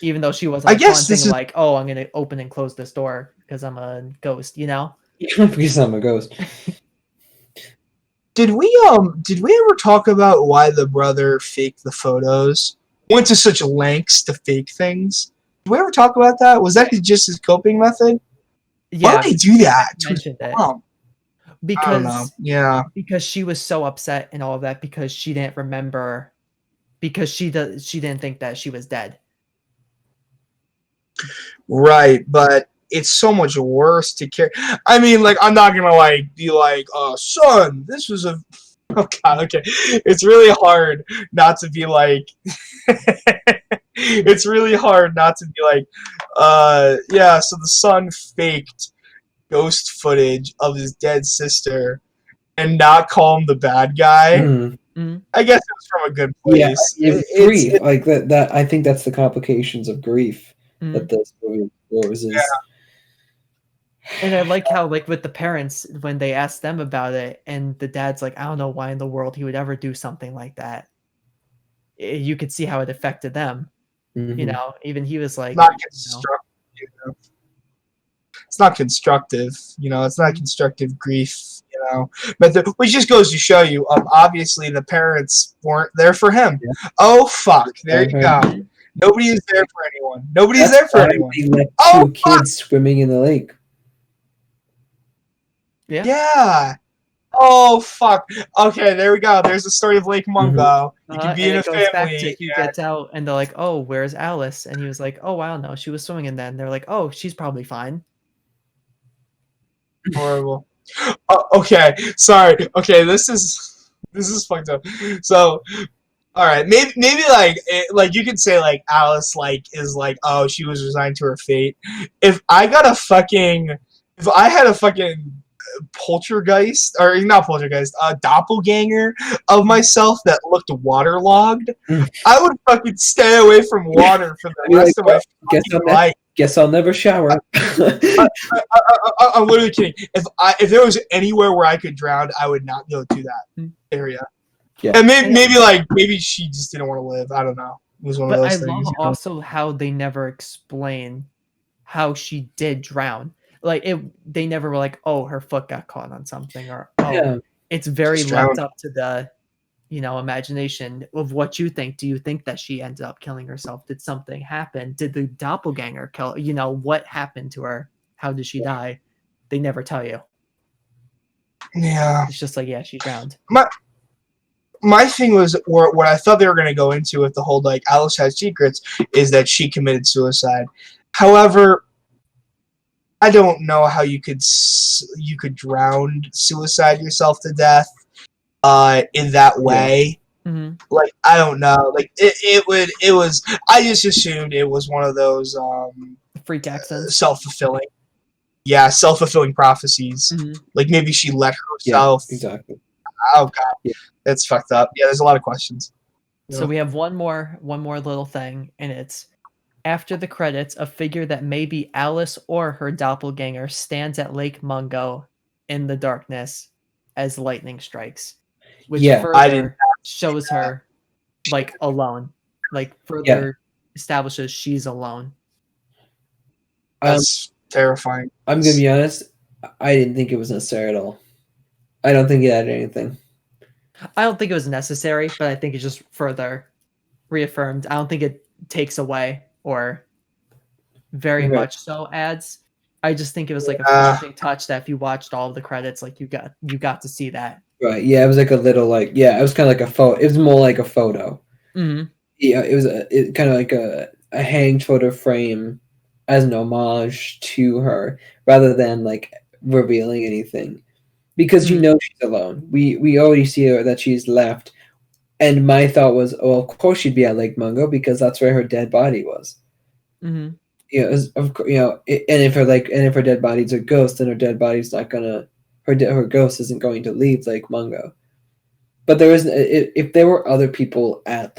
Speaker 3: Even though she wasn't like, haunting, like, oh, I'm going to open and close this door because I'm a ghost, you know?
Speaker 1: Because I'm a ghost.
Speaker 2: Did we ever talk about why the brother faked the photos? Went to such lengths to fake things? Did we ever talk about that? Was that just his coping method?
Speaker 3: Yeah.
Speaker 2: Why did he do that to his mom?
Speaker 3: Because,
Speaker 2: I don't know. Yeah.
Speaker 3: Because she was so upset and all of that because she didn't remember, because she didn't think that she was dead.
Speaker 2: Right, but it's so much worse to care. I mean, like, I'm not gonna like be like, son, this was a. Oh God, okay. It's really hard not to be like. It's really hard not to be like, yeah. So the son faked ghost footage of his dead sister, and not call him the bad guy.
Speaker 1: Mm-hmm.
Speaker 2: I guess it was from a good place.
Speaker 1: Yeah, grief, like that. I think that's the complications of grief that this movie explores.
Speaker 2: Yeah.
Speaker 3: And I like how, like, with the parents, when they asked them about it, and the dad's like, I don't know why in the world he would ever do something like that. You could see how it affected them.
Speaker 1: Mm-hmm.
Speaker 3: You know, even he was like,
Speaker 2: not constructive. You know? It's not constructive. You know, it's not constructive grief. You know, but which just goes to show you, obviously the parents weren't there for him. Yeah. Oh fuck! There you go. Nobody is there for anyone. Nobody is there for anyone.
Speaker 1: They let two kids swimming in the lake.
Speaker 3: Yeah.
Speaker 2: Yeah. Oh fuck. Okay, there we go. There's the story of Lake Mungo. You can be in a family.
Speaker 3: Back to he gets out and they're like, "Oh, where's Alice?" And he was like, "Oh, I don't know. She was swimming in that." And they're like, "Oh, she's probably fine."
Speaker 2: Horrible. Okay, sorry. Okay, this is fucked up. So, all right, maybe like you could say like Alice like is like, oh, she was resigned to her fate. If I had a fucking poltergeist, or not poltergeist, a doppelganger of myself that looked waterlogged, I would fucking stay away from water for the rest of my life.
Speaker 1: Guess I'll never shower.
Speaker 2: I'm literally kidding. If there was anywhere where I could drown, I would not go to that area. Yeah. And maybe she just didn't want to live. I don't know. It was one of those things.
Speaker 3: Love also how they never explain how she did drown. Like they never were like, oh, her foot got caught on something, or it's very left up to the, imagination of what you think. Do you think that she ended up killing herself? Did something happen? Did the doppelganger kill? What happened to her? How did she die? They never tell you.
Speaker 2: Yeah,
Speaker 3: it's just like, yeah, she drowned.
Speaker 2: My thing was, what I thought they were going to go into with the whole like Alice has secrets is that she committed suicide. However, I don't know how you could suicide yourself to death in that way.
Speaker 3: Yeah. Mm-hmm.
Speaker 2: Like, I don't know. Like it was I just assumed it was one of those
Speaker 3: freak accents,
Speaker 2: self-fulfilling prophecies.
Speaker 3: Mm-hmm.
Speaker 2: Like maybe she let herself.
Speaker 1: Yeah, exactly.
Speaker 2: Oh god. That's fucked up. Yeah, there's a lot of questions.
Speaker 3: So we have one more little thing, and it's after the credits, a figure that may be Alice or her doppelganger stands at Lake Mungo in the darkness as lightning strikes, which further shows her like alone, like further establishes she's alone.
Speaker 2: That's terrifying.
Speaker 1: I'm gonna be honest, I didn't think it was necessary at all. I don't think it added anything.
Speaker 3: I don't think it was necessary, but I think it just further reaffirmed. I don't think it takes away or very much so adds. I just think it was like a finishing touch that if you watched all of the credits, like you got to see that.
Speaker 1: Right. Yeah, it was like a little it was kind of like a photo. It was more like a photo.
Speaker 3: Mm-hmm.
Speaker 1: Yeah, it was kind of like a hanged photo frame as an homage to her, rather than like revealing anything. Because she's alone. We already see her that she's left, and my thought was, oh, of course she'd be at Lake Mungo because that's where her dead body was.
Speaker 3: Mm-hmm.
Speaker 1: And if her dead body's a ghost, then her dead body's not gonna. Her ghost isn't going to leave Lake Mungo. But there isn't. If there were other people at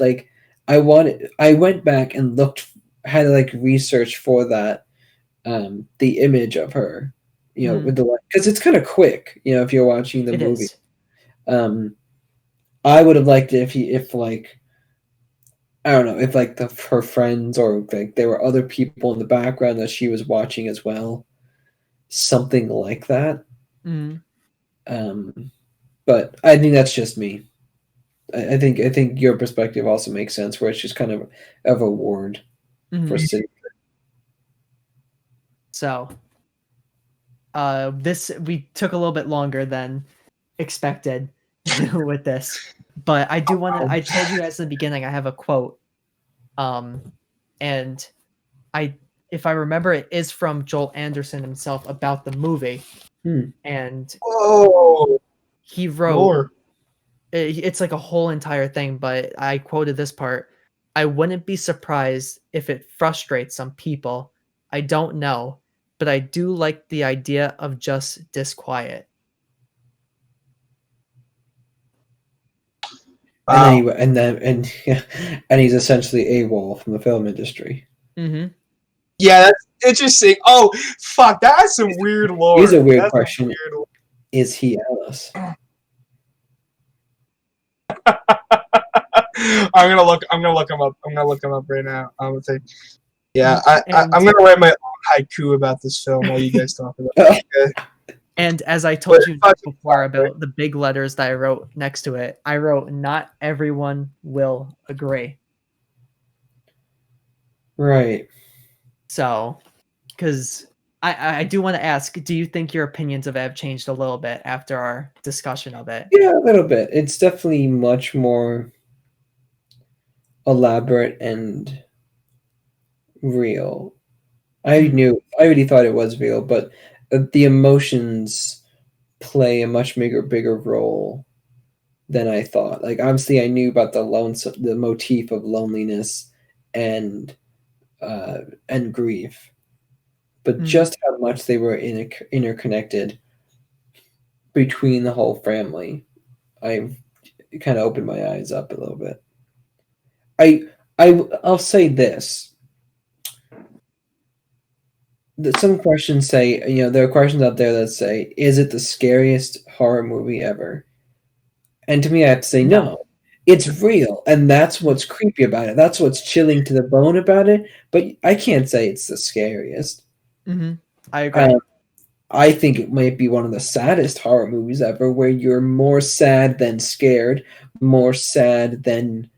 Speaker 1: I went back and had to research for that, the image of her. With the because it's kind of quick, if you're watching the movie. I would have liked it if like I don't know if like her friends or like there were other people in the background that she was watching as well, something like that.
Speaker 3: Mm.
Speaker 1: But I think that's just me. I think your perspective also makes sense, where it's just kind of a ward for
Speaker 3: Mhm.
Speaker 1: city.
Speaker 3: So, this we took a little bit longer than expected with this, but I do want to. I told you guys in the beginning I have a quote, and I, if I remember, it is from Joel Anderson himself about the movie, and
Speaker 2: Oh,
Speaker 3: he wrote.
Speaker 2: Lord.
Speaker 3: It's like a whole entire thing, but I quoted this part. I wouldn't be surprised if it frustrates some people. I don't know, but I do like the idea of just disquiet.
Speaker 1: And
Speaker 2: Wow.
Speaker 1: then and he's essentially AWOL from the film industry.
Speaker 3: Mm-hmm.
Speaker 2: Yeah, that's interesting. Oh, fuck, that's some weird lore.
Speaker 1: Here's a weird
Speaker 2: That's
Speaker 1: question:
Speaker 2: weird lore.
Speaker 1: Is he Alice?
Speaker 2: I'm gonna look him up. I'm gonna look him up right now. I'm gonna think. Yeah,
Speaker 3: And-
Speaker 2: I'm gonna write my own haiku about this film while you guys talk about it. Okay?
Speaker 3: And as I told
Speaker 2: But
Speaker 3: you
Speaker 2: it's not too
Speaker 3: before
Speaker 2: far,
Speaker 3: about the big letters that I wrote next to it, I wrote, "Not everyone will agree."
Speaker 1: Right.
Speaker 3: So, because I do want to ask, do you think your opinions of it have changed a little bit after our discussion of it?
Speaker 1: Yeah, a little bit. It's definitely much more elaborate and real. I already thought it was real, but the emotions play a much bigger role than I thought. Like obviously, I knew about the motif of loneliness and grief, but just how much they were interconnected between the whole family, I kind of opened my eyes up a little bit. I'll say this. Some questions say, there are questions out there that say, is it the scariest horror movie ever? And to me, I have to say no. It's real, and that's what's creepy about it. That's what's chilling to the bone about it. But I can't say it's the scariest.
Speaker 3: Mm-hmm. I agree.
Speaker 1: I think it might be one of the saddest horror movies ever, where you're more sad than scared, more sad than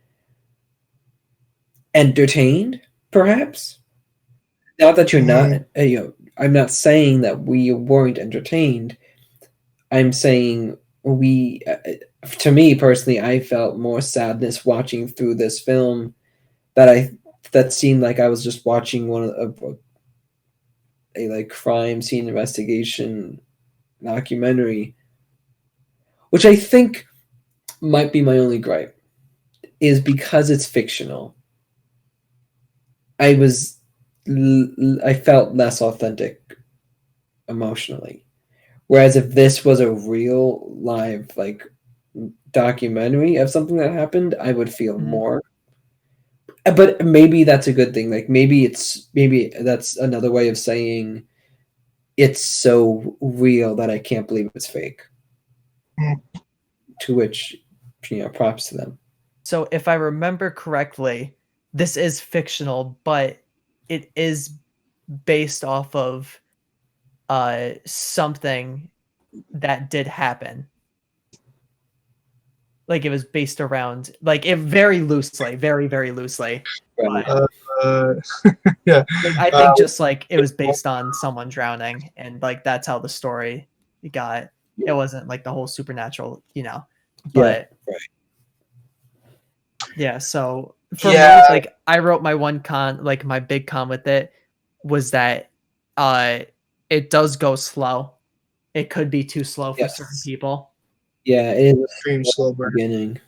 Speaker 1: entertained, perhaps. Not that you're not, I'm not saying that we weren't entertained. I'm saying to me personally, I felt more sadness watching through this film that seemed like I was just watching one of a like crime scene investigation documentary, which I think might be my only gripe, is because it's fictional. I felt less authentic emotionally. Whereas if this was a real live like documentary of something that happened, I would feel more. But maybe that's a good thing. Like maybe that's another way of saying it's so real that I can't believe it's fake. To which, props to them.
Speaker 3: So if I remember correctly, this is fictional, but it is based off of something that did happen. Like it was based around, like it very loosely, very, very loosely.
Speaker 1: Right.
Speaker 2: Yeah.
Speaker 3: Like I think just like it was based on someone drowning, and like that's how the story got. It wasn't like the whole supernatural, But
Speaker 1: right.
Speaker 3: Yeah, so for me, like I wrote my one con, like my big con with it was that it does go slow. It could be too slow for certain people.
Speaker 1: Yeah, it is a
Speaker 2: Extreme slow burn.
Speaker 1: beginning.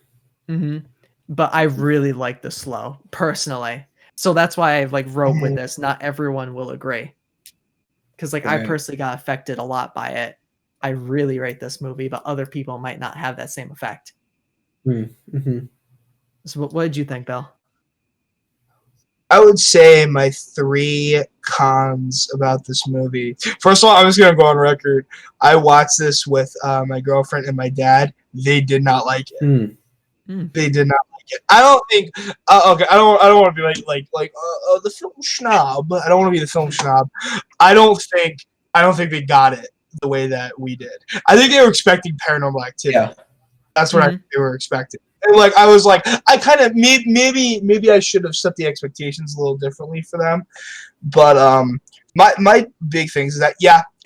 Speaker 3: But I really like the slow, personally. So that's why I like wrote with this. Not everyone will agree. Because like I personally got affected a lot by it. I really rate this movie, but other people might not have that same effect. So what did you think, Bill?
Speaker 2: I would say my 3 cons about this movie. First of all, I'm just going to go on record. I watched this with my girlfriend and my dad. They did not like it. They did not like it. I don't think. Okay, I don't want to be like the film snob. I don't want to be the film snob. I don't think they got it the way that we did. I think they were expecting Paranormal Activity.
Speaker 1: Yeah.
Speaker 2: That's what I think they were expecting. And like I was like, I kind of maybe I should have set the expectations a little differently for them. But my big things is that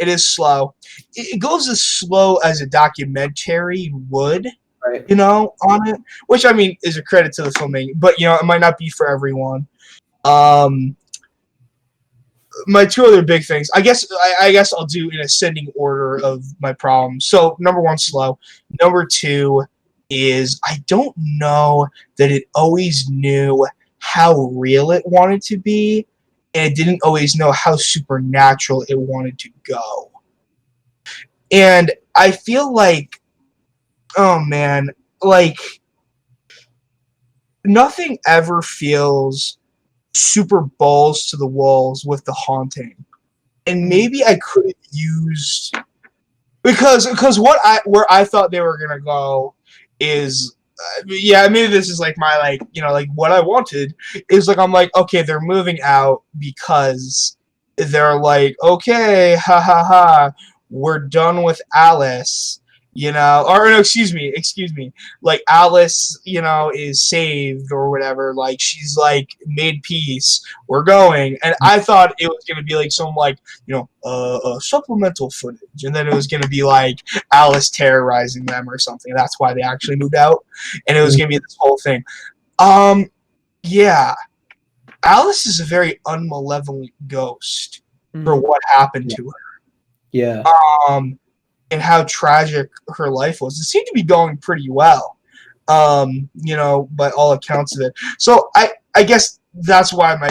Speaker 2: it is slow. It goes as slow as a documentary would.
Speaker 1: Right.
Speaker 2: You know, on it, which I mean is a credit to the filmmaking, but you know, it might not be for everyone. My two other big things, I guess I'll do in ascending order of my problems. So number one, slow. Number two is I don't know that it always knew how real it wanted to be, and it didn't always know how supernatural it wanted to go. And I feel like, oh man, like nothing ever feels super balls to the walls with The Haunting. And maybe I could have used because where I thought they were gonna go is maybe this is like my like what I wanted is like I'm like, okay, they're moving out because they're like, okay, ha ha ha, we're done with Alice. Or no, excuse me, like Alice, is saved or whatever, like she's like made peace, we're going. And I thought it was gonna be like some like supplemental footage, and then it was gonna be like Alice terrorizing them or something. That's why they actually moved out, and it was gonna be this whole thing. Alice is a very unmalevolent ghost for what happened to her.
Speaker 1: Yeah.
Speaker 2: And how tragic her life was. It seemed to be going pretty well, by all accounts of it. So I guess that's one of my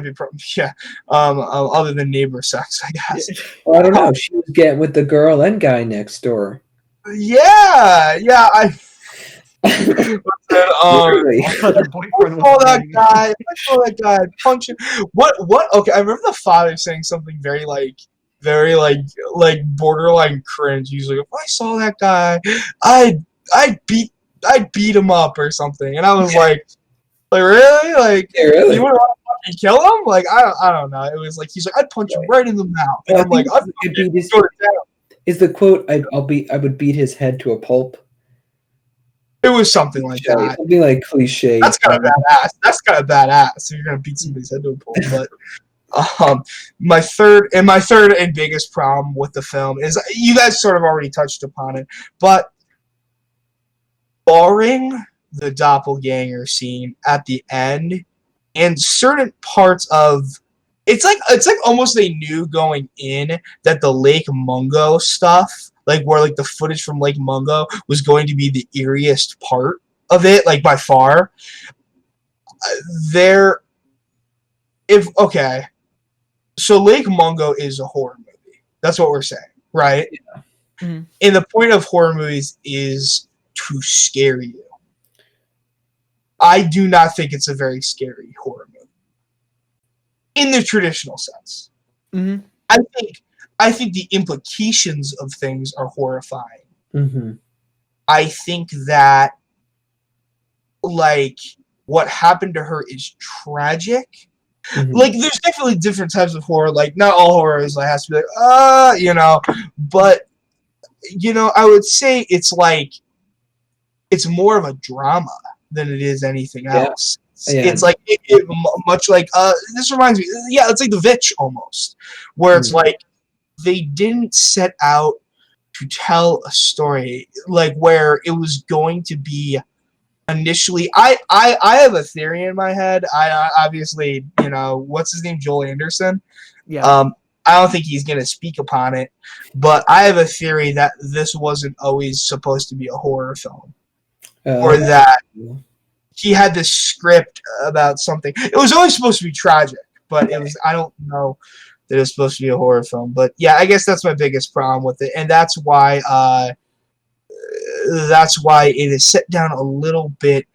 Speaker 2: big problems. Yeah. Other than neighbor sex, I guess.
Speaker 1: Well, I don't know. She was getting with the girl and guy next door.
Speaker 2: Yeah. I saw that guy punch him. What? Okay, I remember the father saying something very borderline cringe. He's like, if I saw that guy, I'd beat him up or something. And I was like really? Like,
Speaker 1: really?
Speaker 2: You would fucking kill him? Like, I don't know. It was like he's like, I'd punch him right in the mouth. And I'm like,
Speaker 1: is the quote? I would beat his head to a pulp.
Speaker 2: It was something like that.
Speaker 1: Something like cliche.
Speaker 2: That's kind of badass. So you're gonna beat somebody's head to a pulp, but. My third and biggest problem with the film is you guys sort of already touched upon it, but barring the doppelganger scene at the end and certain parts of it's like almost they knew going in that the Lake Mungo stuff, like where like the footage from Lake Mungo was going to be the eeriest part of it, like by far. So Lake Mungo is a horror movie. That's what we're saying, right?
Speaker 1: Yeah.
Speaker 3: Mm-hmm.
Speaker 2: And the point of horror movies is to scare you. I do not think it's a very scary horror movie. In the traditional sense.
Speaker 3: Mm-hmm.
Speaker 2: I think the implications of things are horrifying.
Speaker 1: Mm-hmm.
Speaker 2: I think that like what happened to her is tragic. Mm-hmm. Like, there's definitely different types of horror. Like, not all horror is like has to be like, but I would say it's like it's more of a drama than it is anything else. Yeah. It's like much like this reminds me. Yeah, it's like The Witch almost, where it's like they didn't set out to tell a story like where it was going to be. Initially, I have a theory in my head. I obviously, what's his name, Joel Anderson.
Speaker 3: Yeah.
Speaker 2: I don't think he's gonna speak upon it, but I have a theory that this wasn't always supposed to be a horror film, or that he had this script about something. It was always supposed to be tragic, but it was. I don't know that it was supposed to be a horror film. But yeah, I guess that's my biggest problem with it, and that's why it is set down a little bit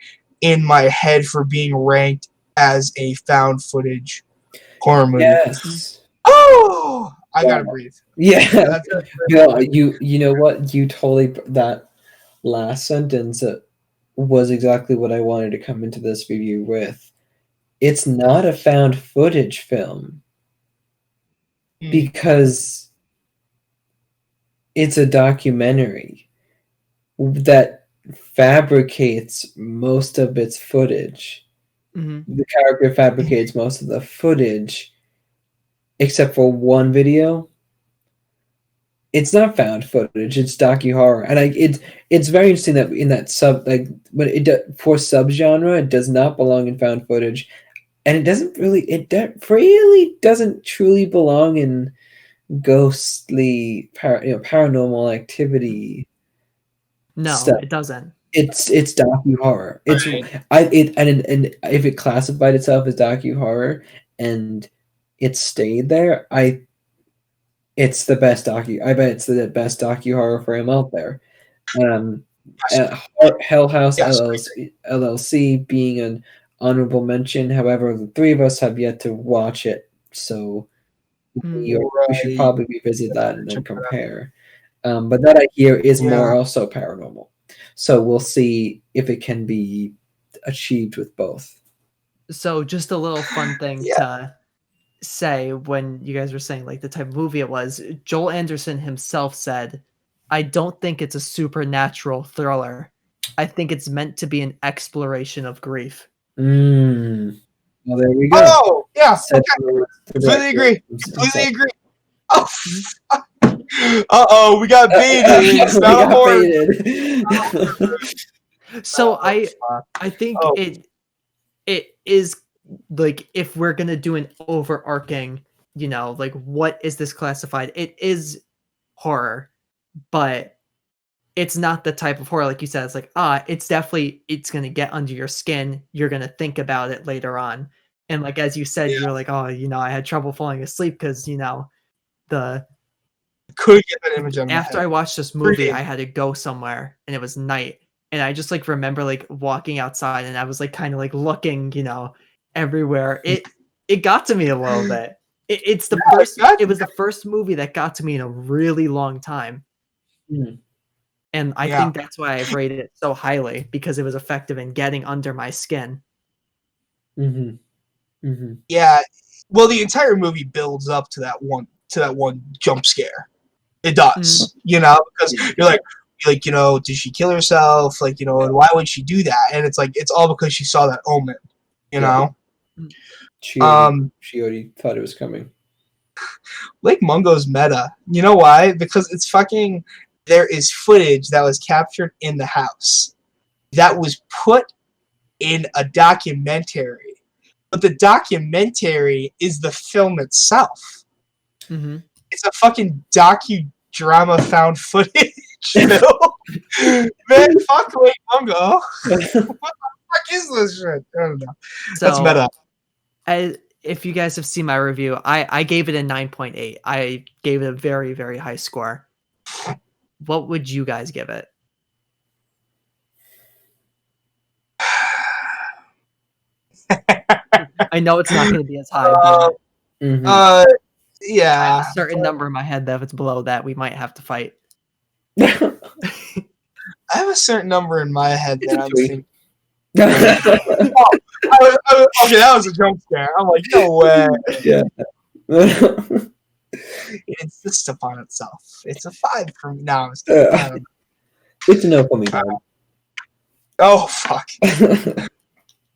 Speaker 2: in my head for being ranked as a found footage horror movie.
Speaker 1: Yes.
Speaker 2: Oh, I gotta breathe.
Speaker 1: Yeah. No, you know what? You totally, that last sentence was exactly what I wanted to come into this review with. It's not a found footage film because it's a documentary that fabricates most of its footage. The character fabricates most of the footage, except for one video. It's not found footage; it's docu-horror, and it's very interesting that in that but for subgenre, it does not belong in found footage, and it really doesn't truly belong in ghostly paranormal activity.
Speaker 3: No,
Speaker 1: stuff.
Speaker 3: it doesn't.
Speaker 1: It's docu-horror. It's and if it classified itself as docu-horror and it stayed there, it's the best I bet it's the best docu-horror film out there. Hell House LLC being an honorable mention. However, the three of us have yet to watch it, so we should probably revisit that and then compare. But that I hear is more also paranormal. So we'll see if it can be achieved with both.
Speaker 3: So just a little fun thing to say when you guys were saying like the type of movie it was, Joel Anderson himself said, I don't think it's a supernatural thriller. I think it's meant to be an exploration of grief.
Speaker 1: Well, there we go.
Speaker 2: Oh, yeah. Completely agree. Oh, uh-oh, we got baited. It's not horror.
Speaker 3: So I think it is like, if we're gonna do an overarching, like what is this classified? It is horror, but it's not the type of horror like you said. It's like it's gonna get under your skin. You're gonna think about it later on, and like as you said, you're like, oh, I had trouble falling asleep because the
Speaker 2: could get that image on
Speaker 3: after I watched this movie, I had to go somewhere and it was night. And I just like remember like walking outside and I was like kind of like looking, everywhere. It got to me a little bit. It was the first movie that got to me in a really long time. And I think that's why I've rated it so highly, because it was effective in getting under my skin.
Speaker 2: Yeah. Well, the entire movie builds up to that one jump scare. It does, because you're like, did she kill herself? Like, and why would she do that? And it's like, it's all because she saw that omen, know?
Speaker 1: She already thought it was coming.
Speaker 2: Lake Mungo's meta. You know why? Because it's fucking, there is footage that was captured in the house that was put in a documentary. But the documentary is the film itself. It's a fucking docudrama found footage. Man, fuck Lake Mungo. What the fuck is this shit? I don't know.
Speaker 3: So,
Speaker 2: that's meta.
Speaker 3: If you guys have seen my review, I gave it a 9.8. I gave it a very, very high score. What would you guys give it? I know it's not going to be as high. But
Speaker 2: yeah.
Speaker 3: I have a certain number in my head that if it's below that, we might have to fight.
Speaker 2: I have a certain number in my head that I'm thinking. Okay, that was a jump scare. I'm like, no way.
Speaker 1: Yeah.
Speaker 2: It insists upon itself. It's a 5 for me. No,
Speaker 1: it's a no for me.
Speaker 2: Oh fuck.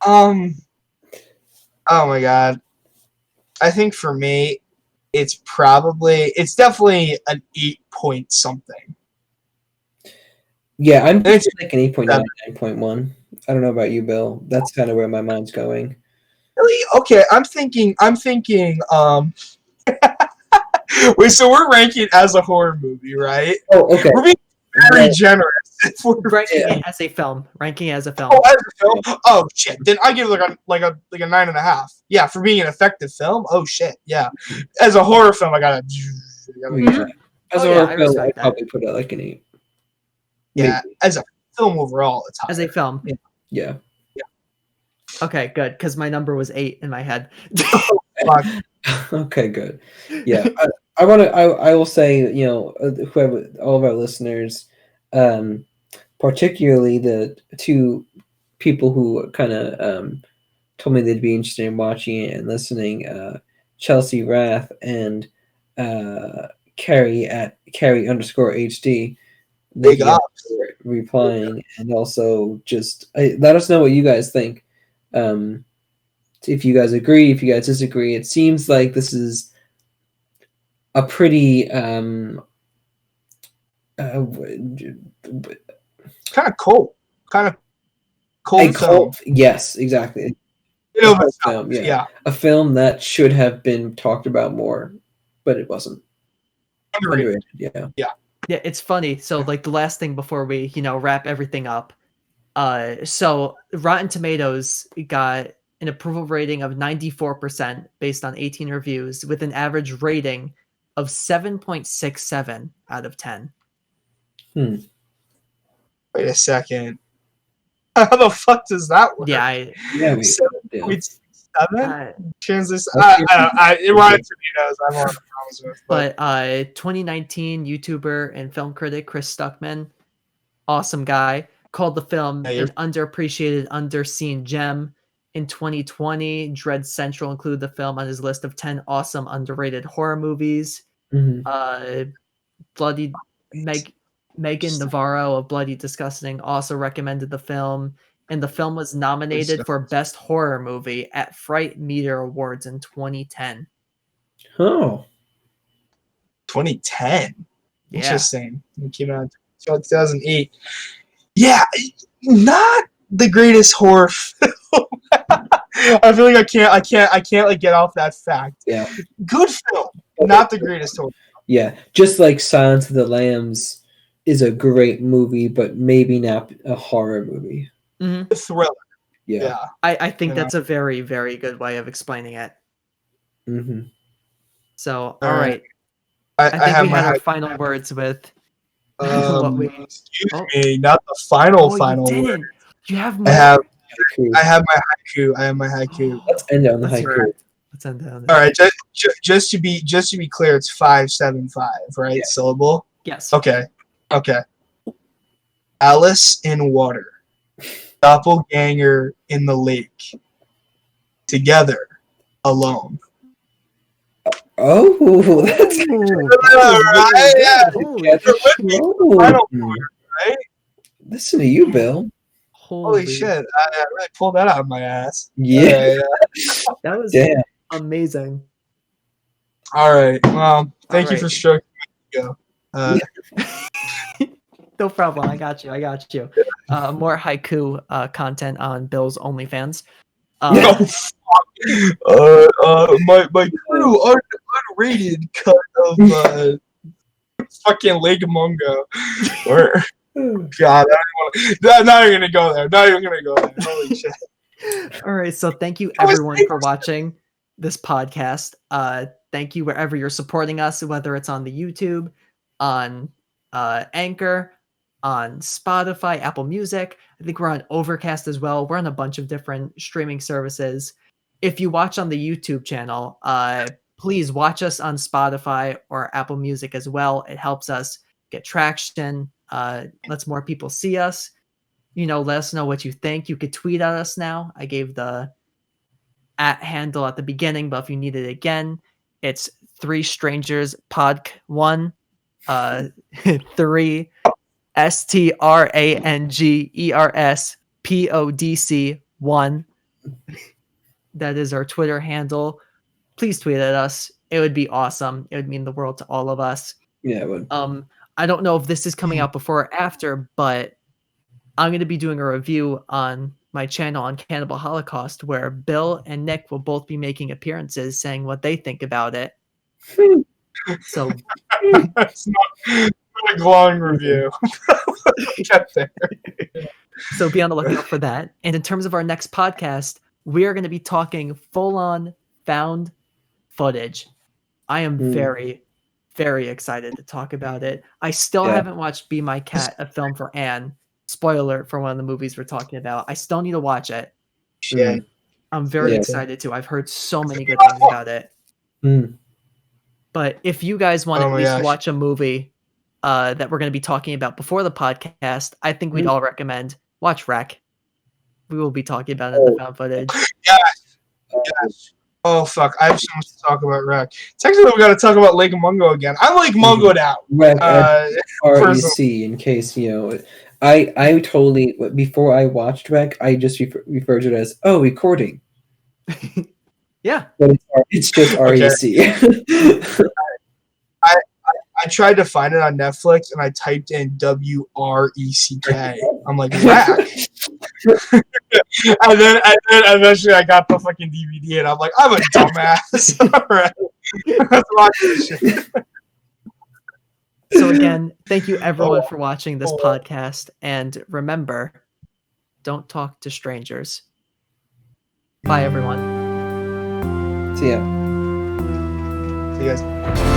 Speaker 2: Oh my god. I think for me, it's definitely an 8 point something.
Speaker 1: Yeah, I'm thinking 8.9, 9.1. I don't know about you, Bill. That's kind of where my mind's going.
Speaker 2: Really? Okay, I'm thinking wait, so we're ranking as a horror movie, right?
Speaker 1: Oh, okay.
Speaker 2: We're being very generous.
Speaker 3: Ranking it as a film. Ranking it as a film.
Speaker 2: Oh, as a film? Oh shit. Then I give it like a 9.5. Yeah, for being an effective film. Oh shit. Yeah. As a horror film, I gotta.
Speaker 1: As a horror film, I'd probably put it like an 8.
Speaker 2: Yeah. Maybe. As a film overall, it's higher.
Speaker 3: As a film.
Speaker 1: Yeah.
Speaker 3: Okay, good. Because my number was 8 in my head.
Speaker 1: Okay, good. Yeah, I will say, whoever, all of our listeners, particularly the two people who kind of told me they'd be interested in watching it and listening, Chelsea Rath and Carrie at Carrie_HD.
Speaker 2: Big
Speaker 1: Thank you
Speaker 2: ups.
Speaker 1: for replying, and also just let us know what you guys think. If you guys agree, if you guys disagree. It seems like this is a pretty
Speaker 2: Kind of cold. Kind of cold film.
Speaker 1: Yes, exactly.
Speaker 2: You know,
Speaker 1: A cult film,
Speaker 2: yeah.
Speaker 1: A film that should have been talked about more, but it wasn't.
Speaker 2: Underrated.
Speaker 1: Yeah.
Speaker 3: Yeah, it's funny. So like the last thing before we, wrap everything up. So Rotten Tomatoes got an approval rating of 94% based on 18 reviews with an average rating of 7.67 out of 10.
Speaker 2: Wait a second. How the fuck does that work?
Speaker 3: Yeah,
Speaker 2: 7.7? Translation.
Speaker 3: Rotten
Speaker 2: Tomatoes. I'm on the promise with.
Speaker 3: But 2019 YouTuber and film critic Chris Stuckman, awesome guy, called the film an underappreciated, underseen gem. In 2020, Dread Central included the film on his list of 10 awesome, underrated horror movies. Megan Navarro of Bloody Disgusting also recommended the film, and the film was nominated for Best Horror Movie at Fright Meter Awards in 2010.
Speaker 1: Oh.
Speaker 2: 2010.
Speaker 3: Yeah.
Speaker 2: Interesting. It came out in 2008. Yeah, not the greatest horror film. I feel like I can't like get off that fact.
Speaker 1: Yeah.
Speaker 2: Good film, not the greatest horror.
Speaker 1: Yeah, just like Silence of the Lambs is a great movie, but maybe not a horror movie.
Speaker 3: Mm-hmm.
Speaker 2: A thriller.
Speaker 1: Yeah.
Speaker 3: I think that's a very, very good way of explaining it.
Speaker 1: Mm-hmm.
Speaker 3: So, all right.
Speaker 2: I
Speaker 3: think we had our final words with what we.
Speaker 2: Excuse me, not the final word.
Speaker 3: You have more.
Speaker 2: I have my haiku.
Speaker 1: Let's end on the haiku.
Speaker 3: Let's end on.
Speaker 2: All right, just to be clear, it's 575, right? Yeah. Syllable.
Speaker 3: Yes.
Speaker 2: Okay. Alice in water, doppelganger in the lake, together, alone.
Speaker 1: Oh, that's
Speaker 2: right.
Speaker 1: Listen to you, Bill.
Speaker 2: Holy shit! I really pulled that out of my ass.
Speaker 1: Yeah.
Speaker 3: That was amazing.
Speaker 2: All right. Well, thank you for stroking my ego.
Speaker 3: No problem. I got you. More haiku content on Bill's OnlyFans.
Speaker 2: My crew unrated cut of fucking Lake Mungo. Or God, not even gonna go there. Holy shit.
Speaker 3: All right, so thank you everyone for watching this podcast. Thank you wherever you're supporting us, whether it's on the YouTube, on Anchor, on Spotify, Apple Music. I think we're on Overcast as well. We're on a bunch of different streaming services. If you watch on the YouTube channel, please watch us on Spotify or Apple Music as well. It helps us get traction, lets more people see us. Let us know what you think. You could tweet at us now. I gave the @handle at the beginning, but if you need it again, it's 3 strangers pod1, 3 STRANGERSPODC1. That is our Twitter handle. Please tweet at us. It would be awesome. It would mean the world to all of us.
Speaker 1: Yeah, it would.
Speaker 3: I don't know if this is coming out before or after, but I'm going to be doing a review on my channel on Cannibal Holocaust, where Bill and Nick will both be making appearances saying what they think about it. So
Speaker 2: it's not a glowing review. Get there.
Speaker 3: So be on the lookout for that. And in terms of our next podcast, we are going to be talking full-on found footage. I am very, very excited to talk about it. I still haven't watched Be My Cat, a film for Anne. Spoiler for one of the movies we're talking about. I still need to watch it.
Speaker 2: Shit.
Speaker 3: I'm very excited to. I've heard so many good things about it. But if you guys want to at least watch a movie that we're going to be talking about before the podcast, I think we'd all recommend watch Wreck. We will be talking about it in the found footage.
Speaker 2: Yes. Oh fuck! I have so much to talk about Wreck. Technically, we got to talk about Lake Mungo again. I'm Lake Mungo'd out.
Speaker 1: Rec, REC, in case I totally, before I watched Rec, I just referred to it as recording.
Speaker 3: Yeah,
Speaker 1: but it's just REC.
Speaker 2: I tried to find it on Netflix and I typed in WRECK. I'm like, Whack. and then eventually I got the fucking DVD and I'm like, I'm a dumbass. All right. Let's watch this shit.
Speaker 3: So again, thank you everyone for watching this podcast. And remember, don't talk to strangers. Bye, everyone.
Speaker 1: See ya.
Speaker 2: See you guys.